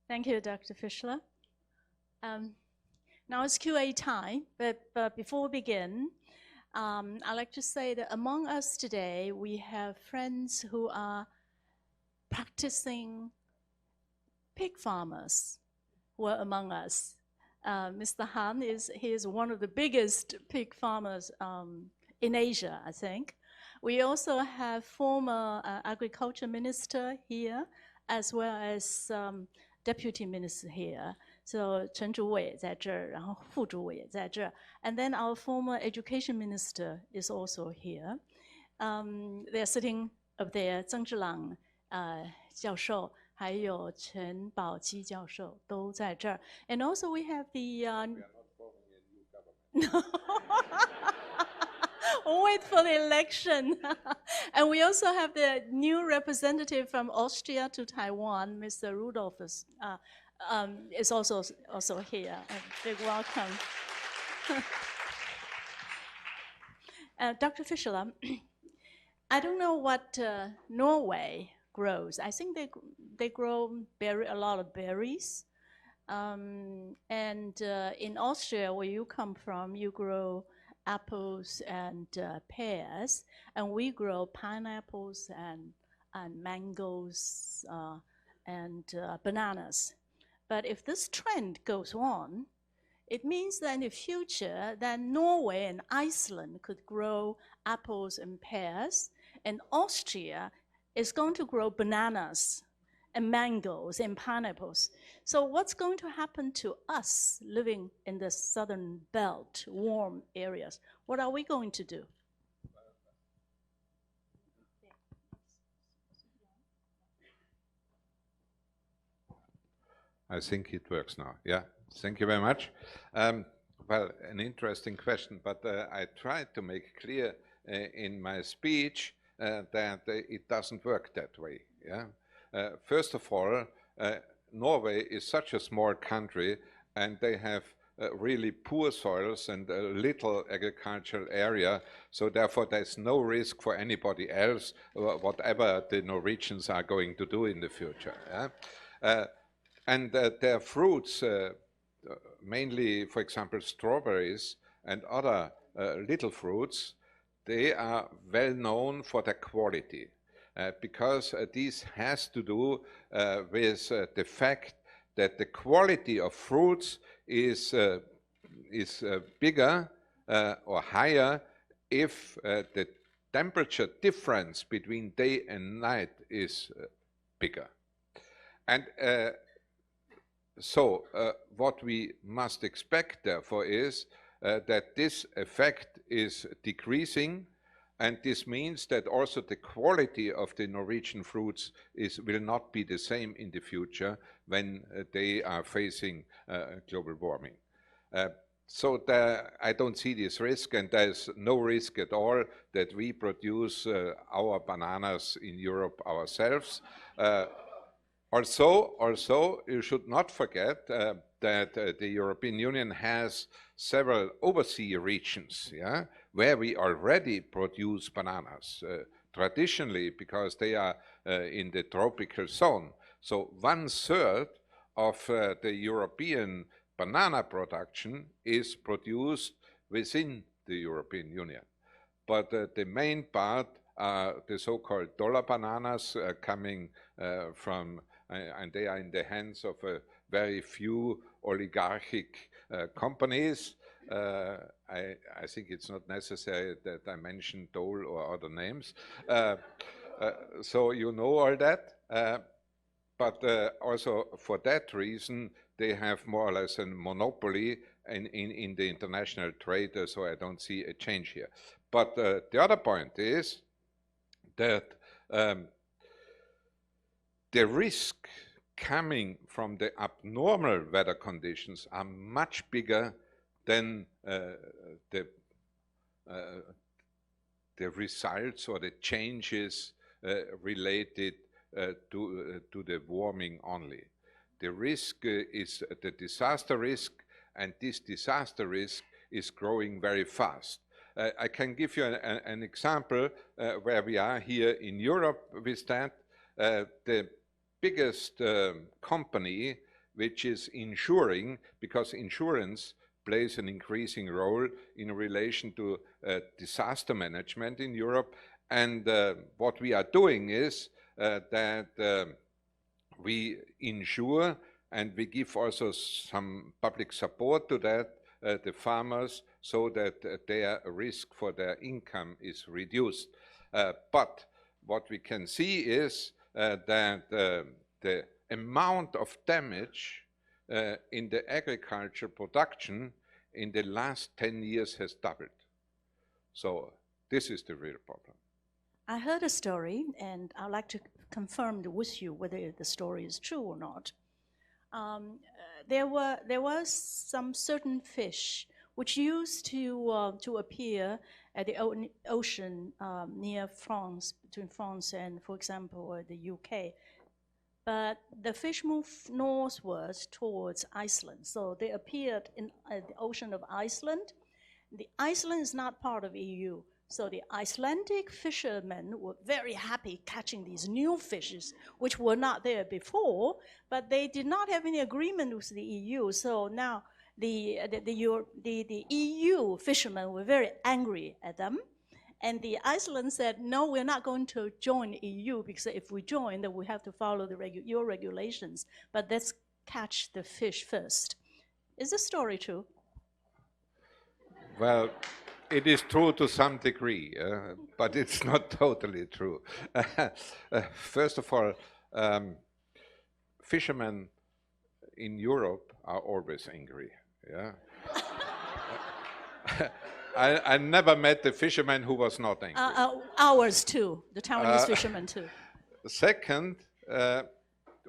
Thank you, Dr. Fischler. Now it's QA time, but before we begin, I'd like to say that among us today, we have friends who are practicing pig farmers who are among us. Mr. Han is one of the biggest pig farmers in Asia, I think. We also have former agriculture minister here, as well as deputy minister here. So Chen Zhuwei 也在这儿，然后副主委也在这儿。And then our former education minister is also here. They're sitting up there, 曾志朗教授还有陈宝基教授都在这儿。And also we have the... We are not forming a new government. We'll wait for the election. And we also have the new representative from Austria to Taiwan, Mr. Rudolph is also here. A big welcome. Dr. Fischler, I don't know what Norway grows. I think they grow a lot of berries. And in Austria, where you come from, you grow apples and pears, and we grow pineapples and mangoes and bananas. But if this trend goes on, it means that in the future, that Norway and Iceland could grow apples and pears, and Austria is going to grow bananas and mangoes and pineapples. So what's going to happen to us living in the southern belt, warm areas? What are we going to do? I think it works now. Yeah, thank you very much. Well, an interesting question, but I tried to make clear in my speech that it doesn't work that way. Yeah. First of all, Norway is such a small country, and they have really poor soils and a little agricultural area, so therefore there's no risk for anybody else, whatever the Norwegians are going to do in the future. Yeah? And their fruits, mainly, for example, strawberries and other little fruits, they are well known for their quality. Because this has to do with the fact that the quality of fruits is bigger or higher if the temperature difference between day and night is bigger. And so what we must expect, therefore, is that this effect is decreasing. And this means that also the quality of the Norwegian fruits will not be the same in the future when they are facing global warming. So I don't see this risk, and there's no risk at all that we produce our bananas in Europe ourselves. Also, you should not forget that the European Union has several overseas regions, yeah, where we already produce bananas, traditionally because they are in the tropical zone. So 1/3 of the European banana production is produced within the European Union. But the main part are the so-called dollar bananas coming from, and they are in the hands of a very few oligarchic companies. I think it's not necessary that I mention Dole or other names. So you know all that. But also for that reason, they have more or less a monopoly in the international trade, so I don't see a change here. But the other point is that the risk coming from the abnormal weather conditions are much bigger than the results or the changes related to the warming only. The risk is the disaster risk, and this disaster risk is growing very fast. I can give you an example where we are here in Europe with that. The biggest company which is insuring, because insurance plays an increasing role in relation to disaster management in Europe. And what we are doing is that we insure, and we give also some public support to that, the farmers, so that their risk for their income is reduced. But what we can see is that the amount of damage in the agriculture production in the last 10 years has doubled. So this is the real problem. I heard a story, and I'd like to confirmed with you whether the story is true or not. There was some certain fish which used to appear at the ocean near France, between France and, for example, the UK. But the fish moved northwards towards Iceland. So they appeared in the ocean of Iceland. The Iceland is not part of EU. So the Icelandic fishermen were very happy catching these new fishes, which were not there before, but they did not have any agreement with the EU. So now the EU fishermen were very angry at them. And the Iceland said, no, we're not going to join EU, because if we join, then we have to follow your regulations. But let's catch the fish first. Is this story true? Well, it is true to some degree, but it's not totally true. First of all, fishermen in Europe are always angry. Yeah. I never met a fisherman who was not angry. Ours too, the Taiwanese fishermen too. Second,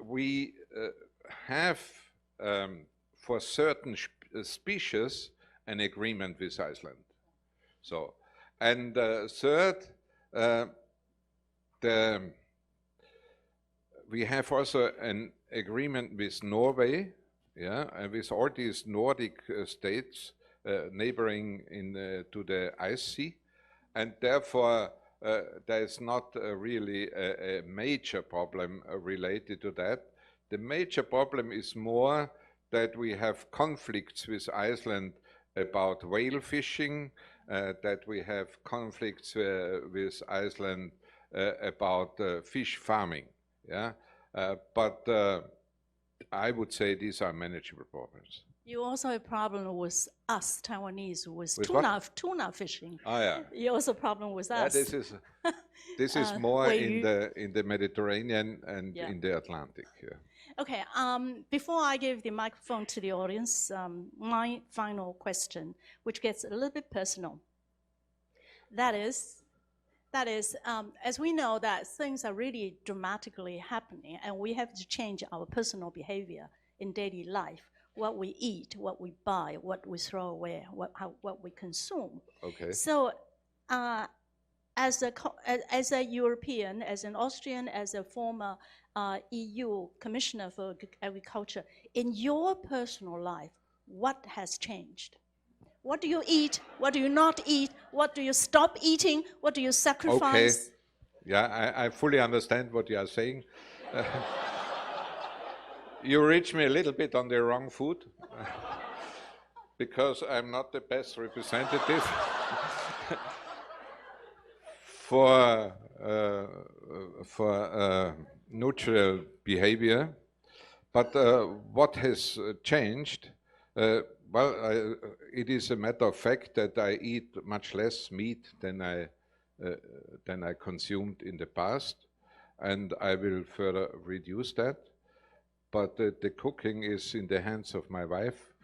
we have for certain species an agreement with Iceland. So, and third, we have also an agreement with Norway, yeah, and with all these Nordic states neighboring to the ice sea, and therefore there is not really a major problem related to that. The major problem is more that we have conflicts with Iceland about whale fishing, that we have conflicts with Iceland about fish farming. Yeah, but I would say these are manageable problems. You also have a problem with us Taiwanese with tuna fishing. Oh yeah. You also have a problem with us. Yeah, this is more in the Mediterranean and in the Atlantic. Yeah. Okay. Before I give the microphone to the audience, my final question, which gets a little bit personal. That is, as we know that things are really dramatically happening, and we have to change our personal behavior in daily life. What we eat, what we buy, what we throw away, what we consume. Okay. So, as a European, as an Austrian, as a former EU Commissioner for Agriculture, in your personal life, what has changed? What do you eat? What do you not eat? What do you stop eating? What do you sacrifice? Okay. Yeah, I fully understand what you are saying. You reach me a little bit on the wrong foot, because I'm not the best representative for neutral behavior. But what has changed? Well, it is a matter of fact that I eat much less meat than I consumed in the past, and I will further reduce that. But the cooking is in the hands of my wife.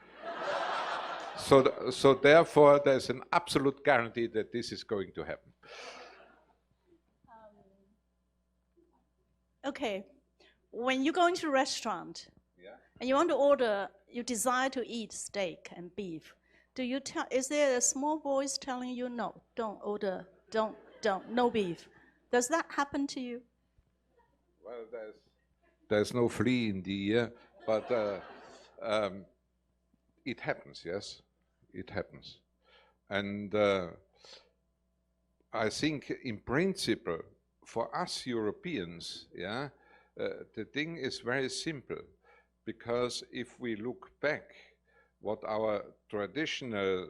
So therefore, there's an absolute guarantee that this is going to happen. Okay, when you go into a restaurant and you want to order, you desire to eat steak and beef, is there a small voice telling you, no, don't order, don't, no beef? Does that happen to you? Well, there's no flea in the ear, but it happens, yes, it happens. And I think in principle, for us Europeans, the thing is very simple, because if we look back what our traditional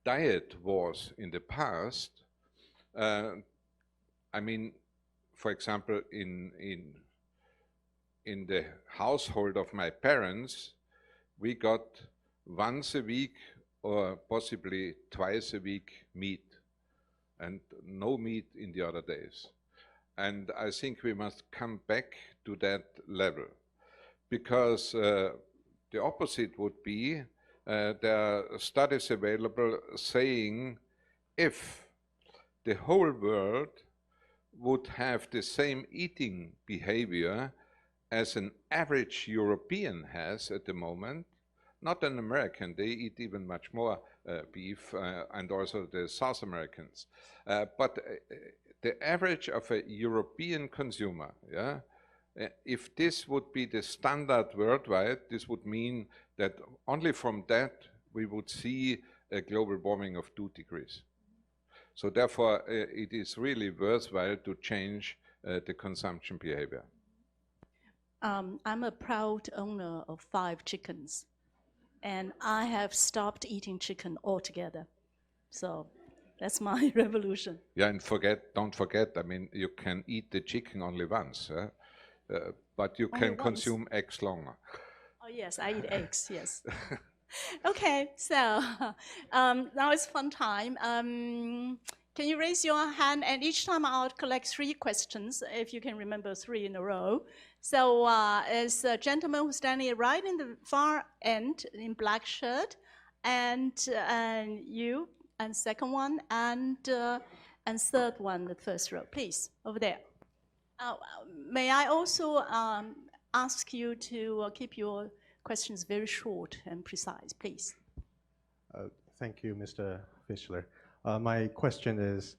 diet was in the past, I mean, for example, in the household of my parents, we got once a week or possibly twice a week meat, and no meat in the other days. And I think we must come back to that level, because the opposite would be, there are studies available saying if the whole world would have the same eating behavior as an average European has at the moment, not an American, they eat even much more beef, and also the South Americans. But the average of a European consumer, yeah, if this would be the standard worldwide, this would mean that only from that we would see a global warming of 2 degrees. So therefore, it is really worthwhile to change the consumption behavior. I'm a proud owner of 5 chickens, and I have stopped eating chicken altogether. So that's my revolution. Yeah, and don't forget, I mean, you can eat the chicken only once, but you can consume eggs longer. Oh yes, I eat eggs, yes. Okay, so now it's fun time. Can you raise your hand? And each time I'll collect 3 questions, if you can remember 3 in a row. So as a gentleman who's standing right in the far end in black shirt, and you, and second one, and third one, the first row, please, over there. May I also ask you to keep your questions very short and precise, please. Thank you, Mr. Fischler. My question is,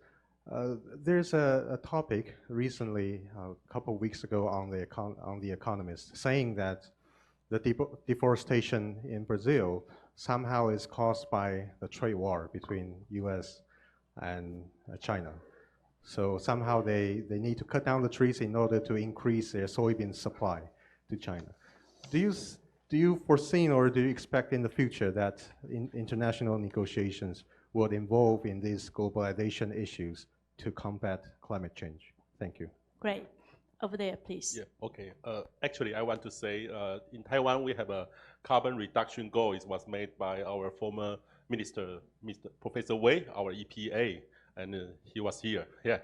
there's a topic recently, a couple of weeks ago on The Economist, saying that the deforestation in Brazil somehow is caused by the trade war between US and China. So somehow they need to cut down the trees in order to increase their soybean supply to China. Do you foresee or do you expect in the future that international negotiations would involve in these globalization issues to combat climate change? Thank you. Great. Over there, please. Yeah, okay. Actually, I want to say in Taiwan, we have a carbon reduction goal. It was made by our former minister, Professor Wei, our EPA, and he was here. Yeah.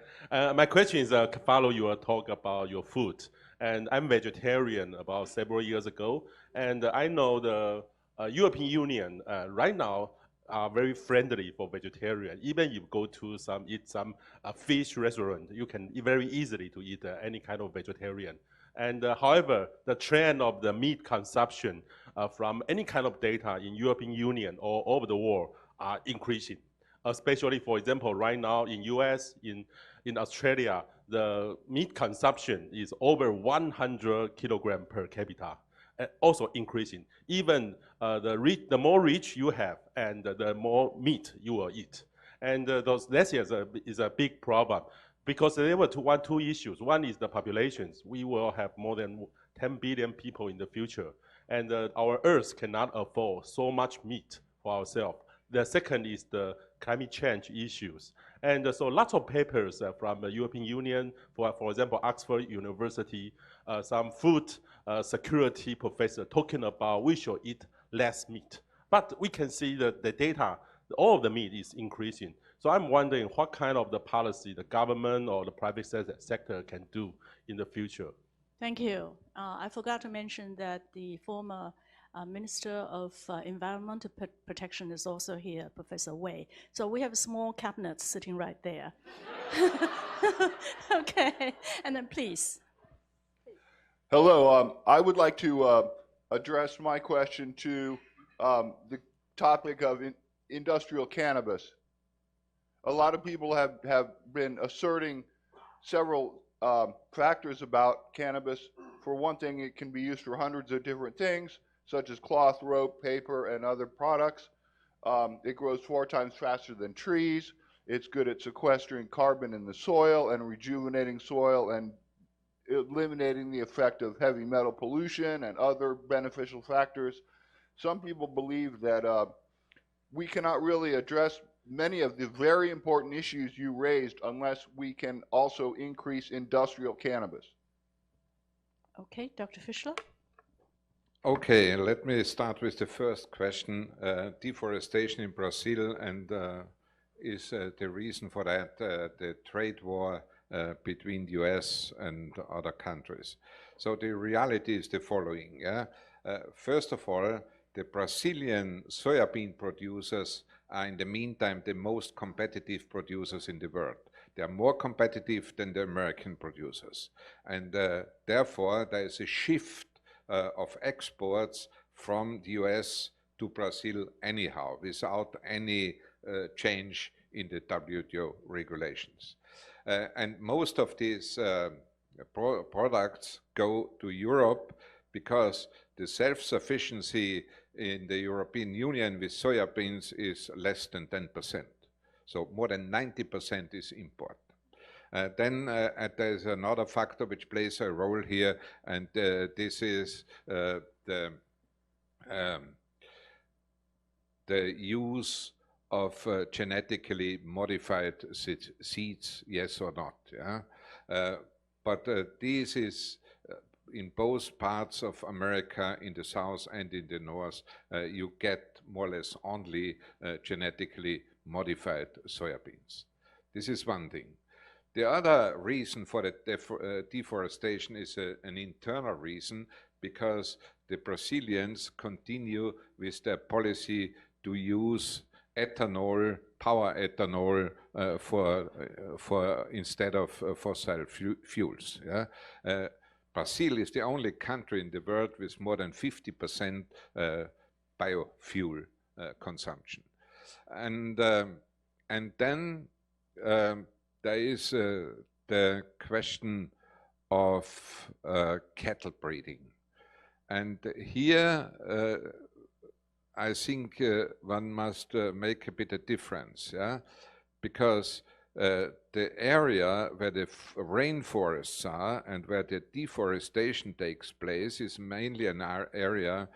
My question is follow your talk about your food. And I'm vegetarian about several years ago. And I know the European Union right now are very friendly for vegetarian. Even if you go to eat some fish restaurant, you can very easily to eat any kind of vegetarian. And however, the trend of the meat consumption from any kind of data in European Union or over the world are increasing. Especially, for example, right now in US, in Australia, the meat consumption is over 100 kilograms per capita, also increasing. Even the more rich you have, and the more meat you will eat. And this is a big problem, because there were two issues. One is the populations. We will have more than 10 billion people in the future, and our Earth cannot afford so much meat for ourselves. The second is the climate change issues. And so lots of papers from the European Union, for example, Oxford University, some food security professor talking about we should eat less meat. But we can see that the data, all of the meat is increasing. So I'm wondering what kind of the policy the government or the private sector can do in the future. Thank you. I forgot to mention that the former Minister of Environmental Protection is also here, Professor Wei. So we have a small cabinet sitting right there. Okay, and then please. Hello, I would like to address my question to the topic of industrial cannabis. A lot of people have been asserting several factors about cannabis. For one thing, it can be used for hundreds of different things, such as cloth, rope, paper, and other products. It grows 4 times faster than trees. It's good at sequestering carbon in the soil and rejuvenating soil and eliminating the effect of heavy metal pollution and other beneficial factors. Some people believe that we cannot really address many of the very important issues you raised unless we can also increase industrial cannabis. Okay, Dr. Fischler. Okay, let me start with the first question. Deforestation in Brazil, and is the reason for that the trade war between the US and other countries. So the reality is the following. First of all, the Brazilian soybean producers are in the meantime the most competitive producers in the world. They are more competitive than the American producers. And therefore, there is a shift of exports from the US to Brazil anyhow, without any change in the WTO regulations. And most of these products go to Europe because the self-sufficiency in the European Union with soybeans is less than 10%. So more than 90% is import. Then there's another factor which plays a role here, and this is the use of genetically modified seeds, yes or not. Yeah? But this is in both parts of America, in the south and in the north, you get more or less only genetically modified soybeans. This is one thing. The other reason for the deforestation is an internal reason, because the Brazilians continue with their policy to use ethanol, power ethanol, for instead of fossil fuels. Yeah? Brazil is the only country in the world with more than 50% biofuel consumption. And then there is the question of cattle breeding. And here I think one must make a bit of difference, yeah? Because the area where the rainforests are and where the deforestation takes place is mainly an area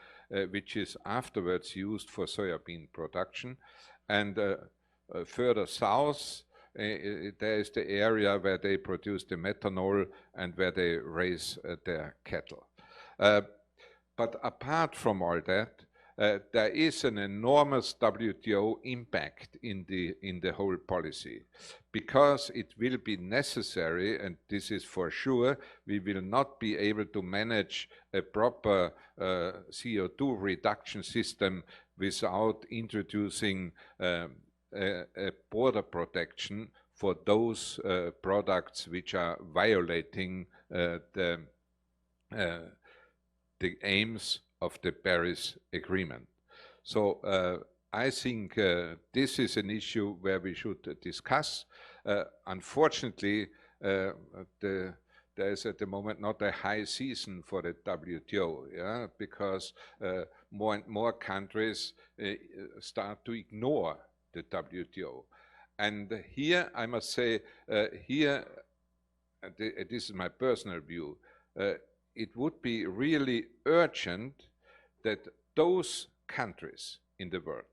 which is afterwards used for soybean production. And further south, there is the area where they produce the methanol and where they raise their cattle. But apart from all that, there is an enormous WTO impact in the whole policy, because it will be necessary, and this is for sure, we will not be able to manage a proper CO2 reduction system without introducing a border protection for those products which are violating the aims of the Paris Agreement. So I think this is an issue where we should discuss. Unfortunately, there is at the moment not a high season for the WTO, yeah? Because more and more countries start to ignore the WTO. And here, I must say, this is my personal view, it would be really urgent that those countries in the world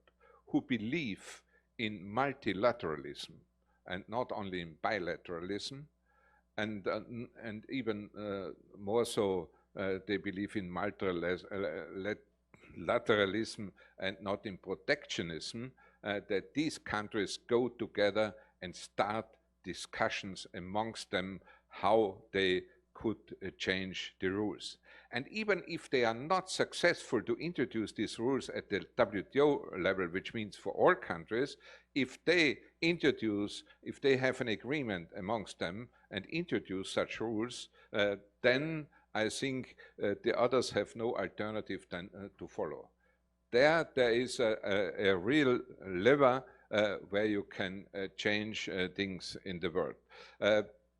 who believe in multilateralism and not only in bilateralism, and even more so, they believe in multilateralism and not in protectionism, that these countries go together and start discussions amongst them how they could change the rules. And even if they are not successful to introduce these rules at the WTO level, which means for all countries, if they have an agreement amongst them and introduce such rules, then I think the others have no alternative than to follow. There is a real lever where you can change things in the world.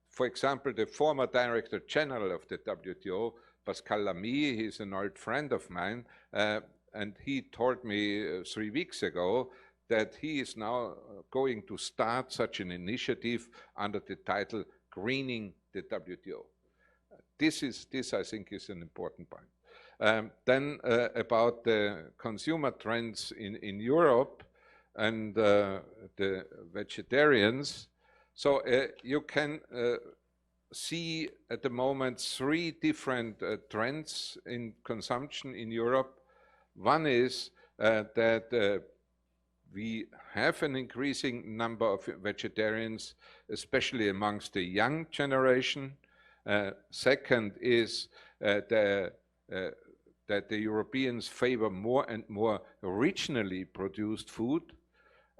For example, the former Director General of the WTO, Pascal Lamy, he's an old friend of mine, and he told me 3 weeks ago that he is now going to start such an initiative under the title Greening the WTO. This I think is an important point. Then about the consumer trends in Europe and the vegetarians. So you can see at the moment 3 different trends in consumption in Europe. One is that we have an increasing number of vegetarians, especially amongst the young generation. Second is that the Europeans favor more and more regionally produced food.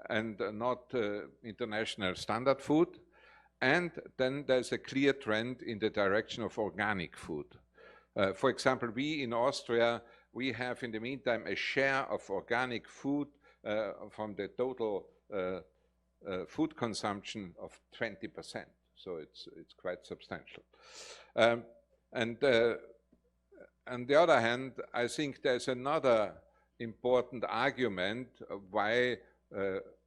and not international standard food. And then there's a clear trend in the direction of organic food. For example, we in Austria, we have in the meantime a share of organic food from the total food consumption of 20%. So it's quite substantial. And on the other hand, I think there's another important argument why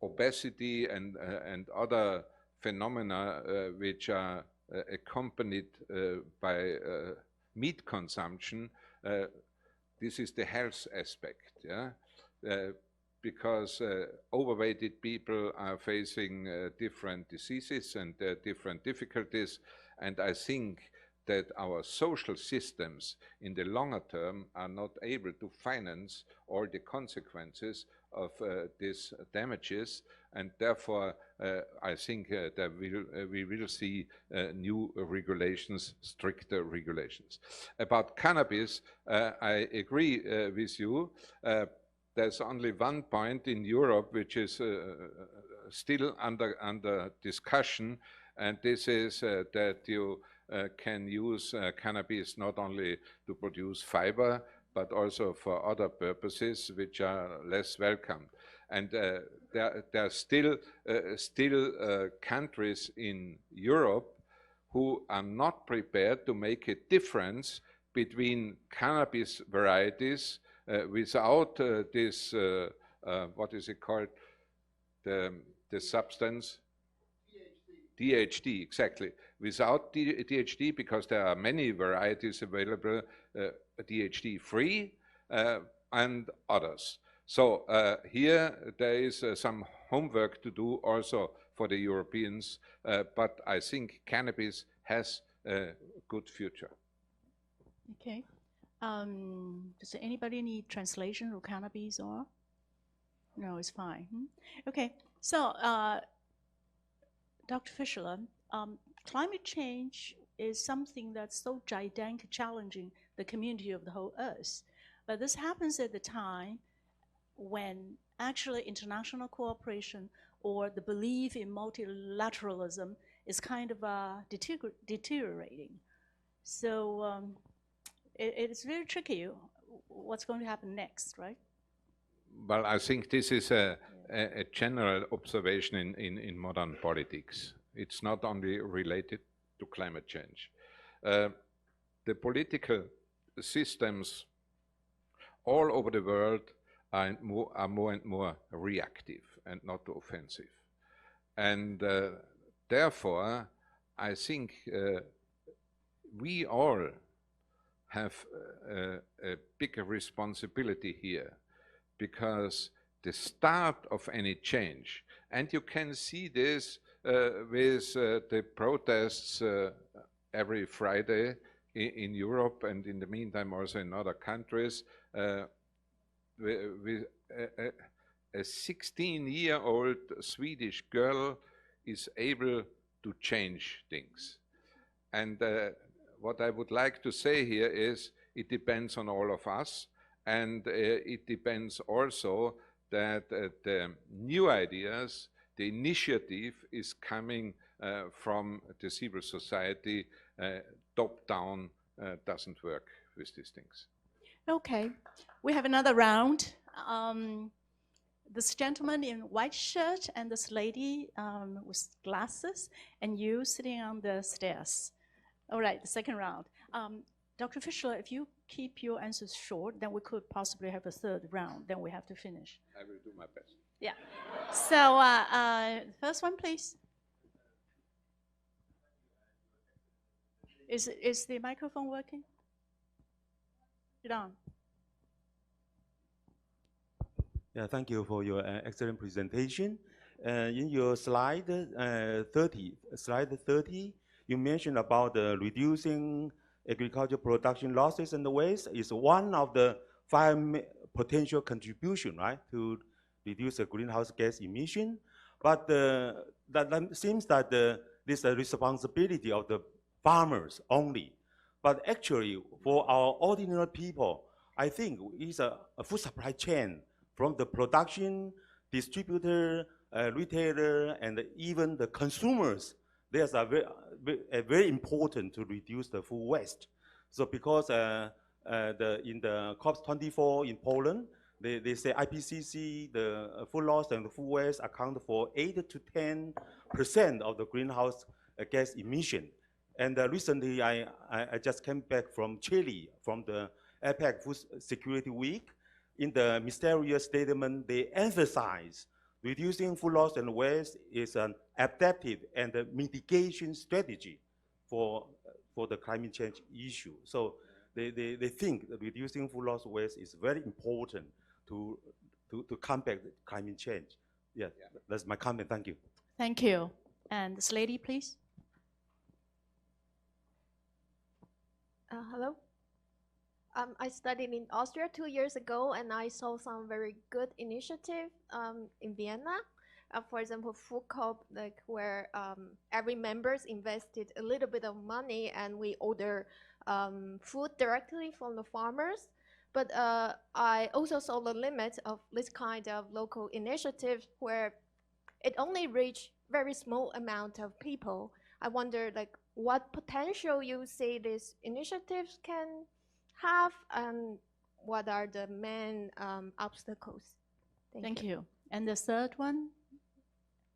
obesity and other phenomena which are accompanied by meat consumption, this is the health aspect, yeah? Because overweighted people are facing different diseases and different difficulties, and I think that our social systems in the longer term are not able to finance all the consequences of these damages, and therefore I think that we will see new regulations, stricter regulations. About cannabis, I agree with you. There's only one point in Europe which is still under discussion, and this is that you can use cannabis not only to produce fiber, but also for other purposes which are less welcome. And there are still countries in Europe who are not prepared to make a difference between cannabis varieties without this, what is it called, the substance? DHT, exactly. Without DHT, because there are many varieties available, DHT-free and others. So here there is some homework to do also for the Europeans, but I think cannabis has a good future. Okay. Does anybody need translation of cannabis or? No, it's fine. Okay, so Dr. Fischler, climate change is something that's so gigantic, challenging the community of the whole Earth. But this happens at the time when actually international cooperation or the belief in multilateralism is kind of deteriorating. So it's very tricky what's going to happen next, right? Well, I think this is a general observation in modern politics. It's not only related to climate change. The political systems all over the world are more and more reactive and not offensive. And therefore, I think we all have a bigger responsibility here, because the start of any change, and you can see this with the protests every Friday in Europe, and in the meantime also in other countries, with a 16-year-old Swedish girl is able to change things. And what I would like to say here is it depends on all of us, and it depends also that the new ideas, the initiative is coming from the civil society. Top-down doesn't work with these things. Okay, we have another round. This gentleman in white shirt and this lady with glasses, and you sitting on the stairs. All right, the second round. Dr. Fischler, if you keep your answers short, then we could possibly have a third round. Then we have to finish. I will do my best. Yeah. So first one, please. Is the microphone working? Sit down. Yeah, thank you for your excellent presentation. In your slide 30, you mentioned about reducing agricultural production losses and the waste is one of the 5 potential contribution, right, to reduce the greenhouse gas emission. But that seems that this is a responsibility of the farmers only. But actually, for our ordinary people, I think it's a food supply chain from the production, distributor, retailer and even the consumers, there's very important to reduce the food waste. So because in the COP24 in Poland, they say IPCC, the food loss and the food waste account for 8 to 10% of the greenhouse gas emission. And recently, I just came back from Chile, from the APEC Food Security Week. In the mysterious statement, they emphasize reducing food loss and waste is an adaptive and a mitigation strategy for the climate change issue. So they think that reducing food loss waste is very important to combat climate change. Yeah, that's my comment. Thank you. Thank you. And this lady, please. Hello. I studied in Austria 2 years ago, and I saw some very good initiative in Vienna. For example, food co-op, like where every members invested a little bit of money, and we order food directly from the farmers. But I also saw the limit of this kind of local initiative, where it only reached very small amount of people. I wonder, like, what potential you see these initiatives can have, and what are the main obstacles? Thank you. And the third one?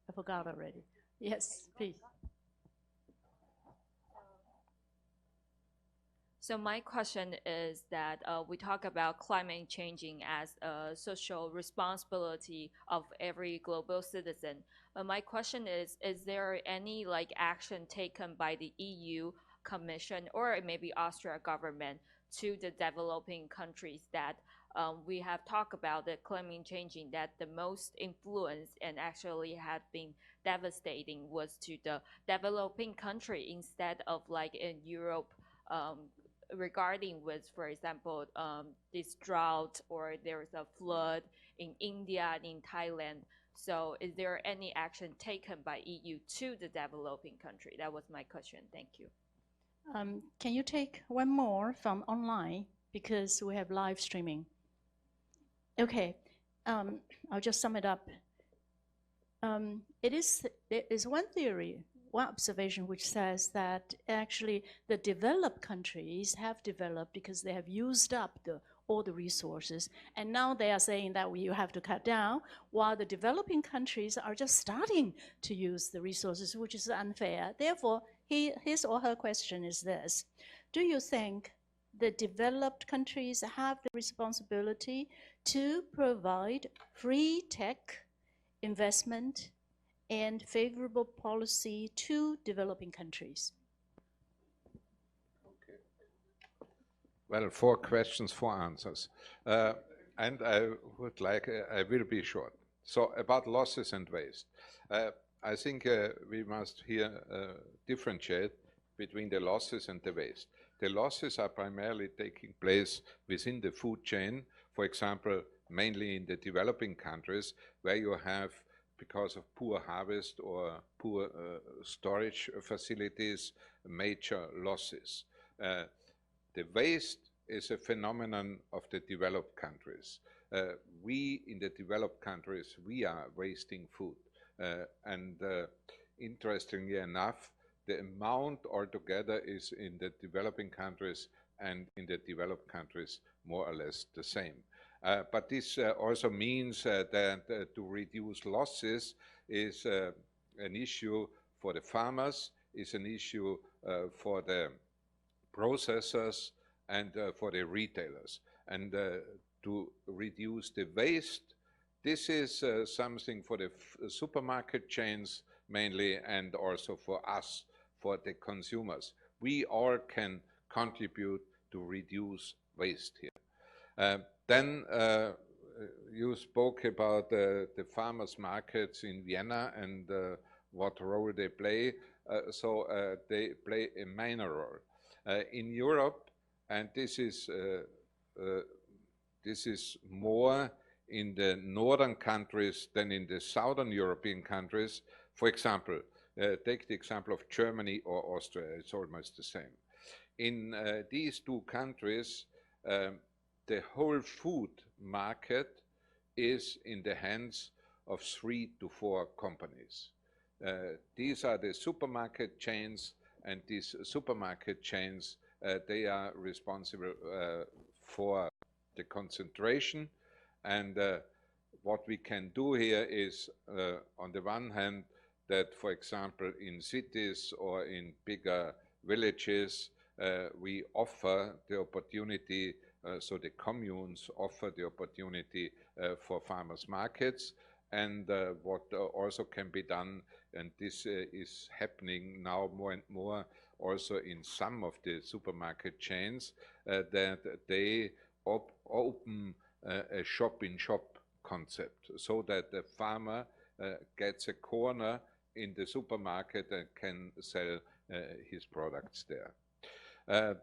I forgot already. Yes, please. So my question is that we talk about climate changing as a social responsibility of every global citizen. My question is there any action taken by the EU Commission or maybe Austria government to the developing countries that we have talked about the climate changing, that the most influence and actually had been devastating was to the developing country instead of in Europe, regarding with, for example, this drought or there's a flood in India and in Thailand. So is there any action taken by EU to the developing country? That was my question. Thank you. Can you take one more from online, because we have live streaming? Okay, I'll just sum it up. There is one theory, one observation which says that actually the developed countries have developed because they have used up all the resources, and now they are saying that you have to cut down, while the developing countries are just starting to use the resources, which is unfair. Therefore, his or her question is this: do you think the developed countries have the responsibility to provide free tech investment and favorable policy to developing countries? Okay. Well, 4 questions, 4 answers. And I will be short. So about losses and waste. I think we must here differentiate between the losses and the waste. The losses are primarily taking place within the food chain, for example, mainly in the developing countries, where you have, because of poor harvest or poor storage facilities, major losses. The waste is a phenomenon of the developed countries. We in the developed countries, we are wasting food. Interestingly enough, the amount altogether is in the developing countries and in the developed countries more or less the same. But this also means that to reduce losses is an issue for the farmers, is an issue for the processors and for the retailers. And to reduce the waste, this is something for the supermarket chains mainly, and also for us, for the consumers. We all can contribute to reduce waste here. Then you spoke about the farmers' markets in Vienna and what role they play. They play a minor role. In Europe, and this is more in the northern countries than in the southern European countries. For example, take the example of Germany or Austria, it's almost the same. In these 2 countries, the whole food market is in the hands of 3 to 4 companies. These are the supermarket chains, and these supermarket chains, they are responsible for the concentration. And what we can do here is, on the one hand, that, for example, in cities or in bigger villages, we offer the opportunity, so the communes offer the opportunity for farmers' markets. And what also can be done, and this is happening now more and more also in some of the supermarket chains, that they open a shop-in-shop concept, so that the farmer gets a corner in the supermarket and can sell his products there.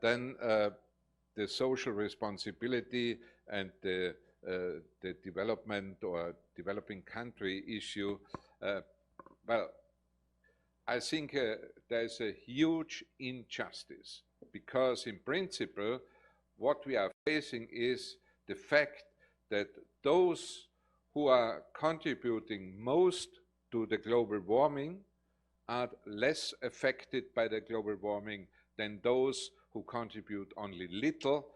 Then the social responsibility and the development or developing country issue, well, I think there's a huge injustice, because in principle what we are facing is the fact that those who are contributing most to the global warming are less affected by the global warming than those who contribute only little,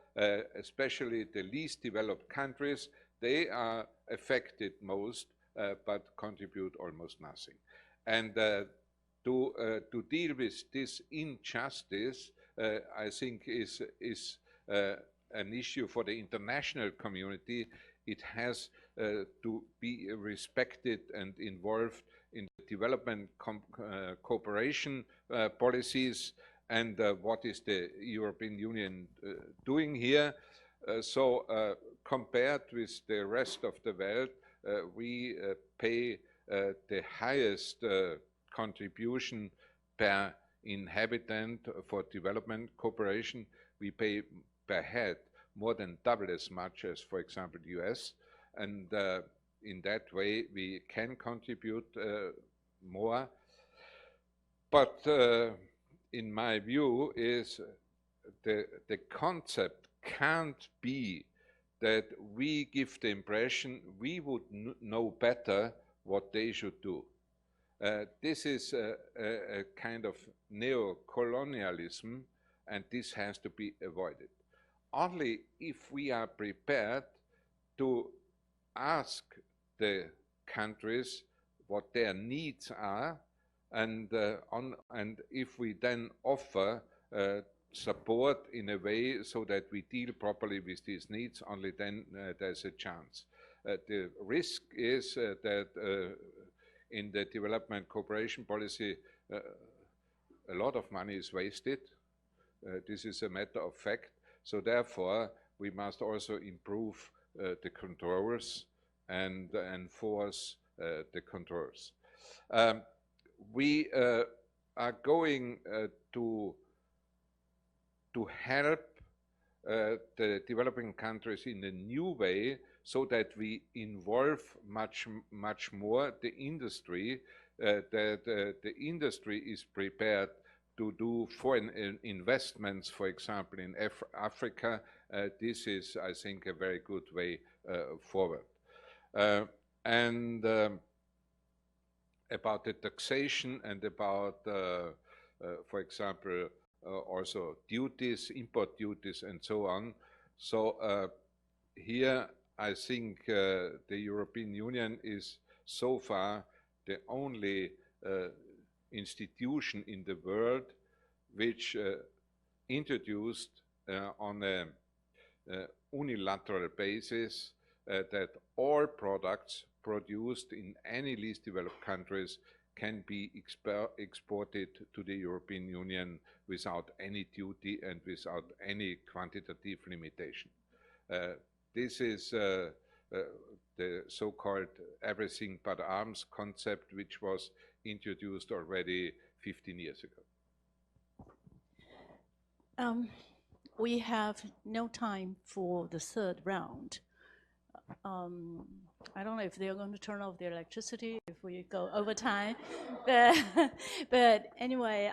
especially the least developed countries. They are affected most, but contribute almost nothing. And to deal with this injustice, I think is an issue for the international community. It has to be respected and involved in the development cooperation policies. And what is the European Union doing here? Compared with the rest of the world, we pay the highest contribution per inhabitant for development cooperation. We pay per head more than double as much as, for example, the US. And in that way, we can contribute more. But in my view, is the concept can't be that we give the impression we would know better what they should do. This is a kind of neo-colonialism, and this has to be avoided. Only if we are prepared to ask the countries what their needs are, and if we then offer support in a way so that we deal properly with these needs, only then there's a chance. The risk is that in the development cooperation policy, a lot of money is wasted. This is a matter of fact. So therefore, we must also improve the controls and enforce the controls. We are going to help the developing countries in a new way, so that we involve much more the industry, that the industry is prepared to do foreign investments, for example, in Africa. This is, I think, a very good way forward. About the taxation and about, for example, also duties, import duties, and so on. So here, I think the European Union is so far the only institution in the world which introduced on a unilateral basis that all products produced in any least developed countries can be exported to the European Union without any duty and without any quantitative limitation. This is the so-called everything but arms concept, which was introduced already 15 years ago. We have no time for the third round. I don't know if they're going to turn off their electricity if we go over time. But anyway,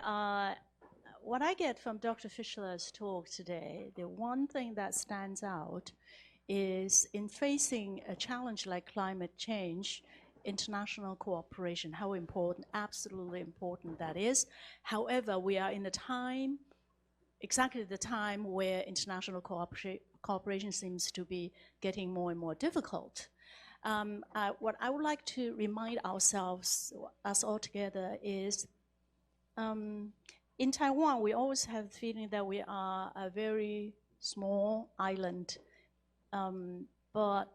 what I get from Dr. Fischler's talk today, the one thing that stands out is in facing a challenge like climate change, international cooperation, how important, absolutely important that is. However, we are in the time, exactly the time where international cooperation seems to be getting more and more difficult. What I would like to remind ourselves, us all together, is in Taiwan, we always have the feeling that we are a very small island, but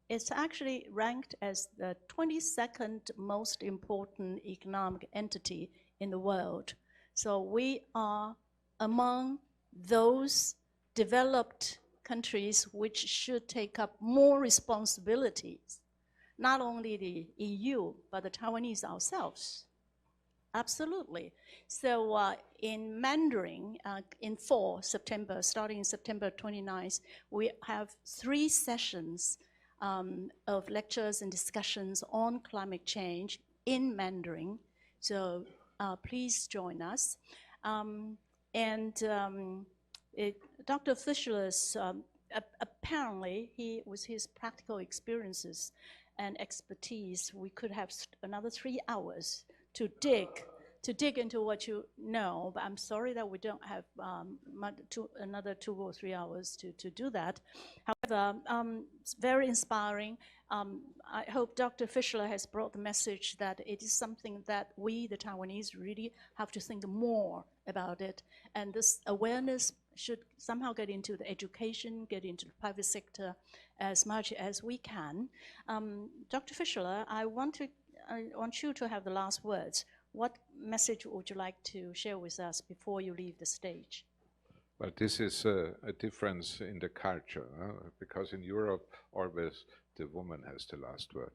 it's actually ranked as the 22nd most important economic entity in the world. So we are among those developed countries which should take up more responsibilities, not only the EU, but the Taiwanese ourselves. Absolutely. So in Mandarin, in September, starting September 29th, we have 3 sessions of lectures and discussions on climate change in Mandarin. So please join us. Dr. Fischler's, apparently, with his practical experiences and expertise, we could have another 3 hours to dig into what you know, but I'm sorry that we don't have another 2 or 3 hours to do that. However, it's very inspiring. I hope Dr. Fischler has brought the message that it is something that we, the Taiwanese, really have to think more about it. And this awareness should somehow get into the education, get into the private sector as much as we can. Dr. Fischler, I want you to have the last words. What message would you like to share with us before you leave the stage? Well, this is a difference in the culture, because in Europe, always the woman has the last word.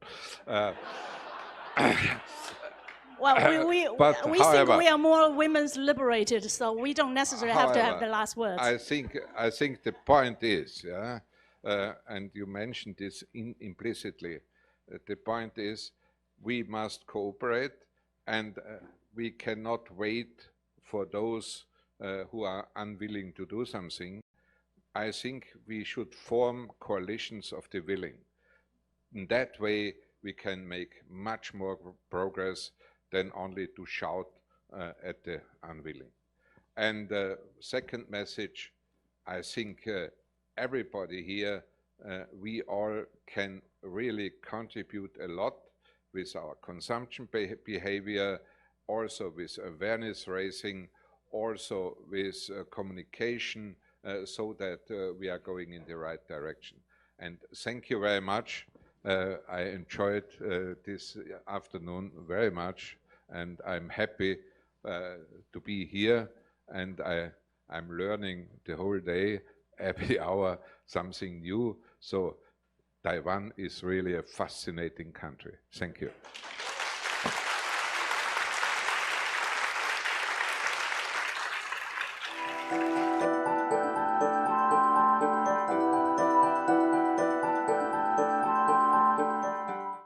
Well, we however, think we are more women's liberated, so we don't necessarily have to have the last words. I think the point is, and you mentioned this implicitly, the point is we must cooperate, and we cannot wait for those who are unwilling to do something. I think we should form coalitions of the willing. In that way, we can make much more progress than only to shout at the unwilling. And second message, I think everybody here, we all can really contribute a lot with our consumption behavior, also with awareness raising, also with communication, so that we are going in the right direction. And thank you very much. I enjoyed this afternoon very much, and I'm happy to be here, and I'm learning the whole day, every hour, something new. So Taiwan is really a fascinating country. Thank you.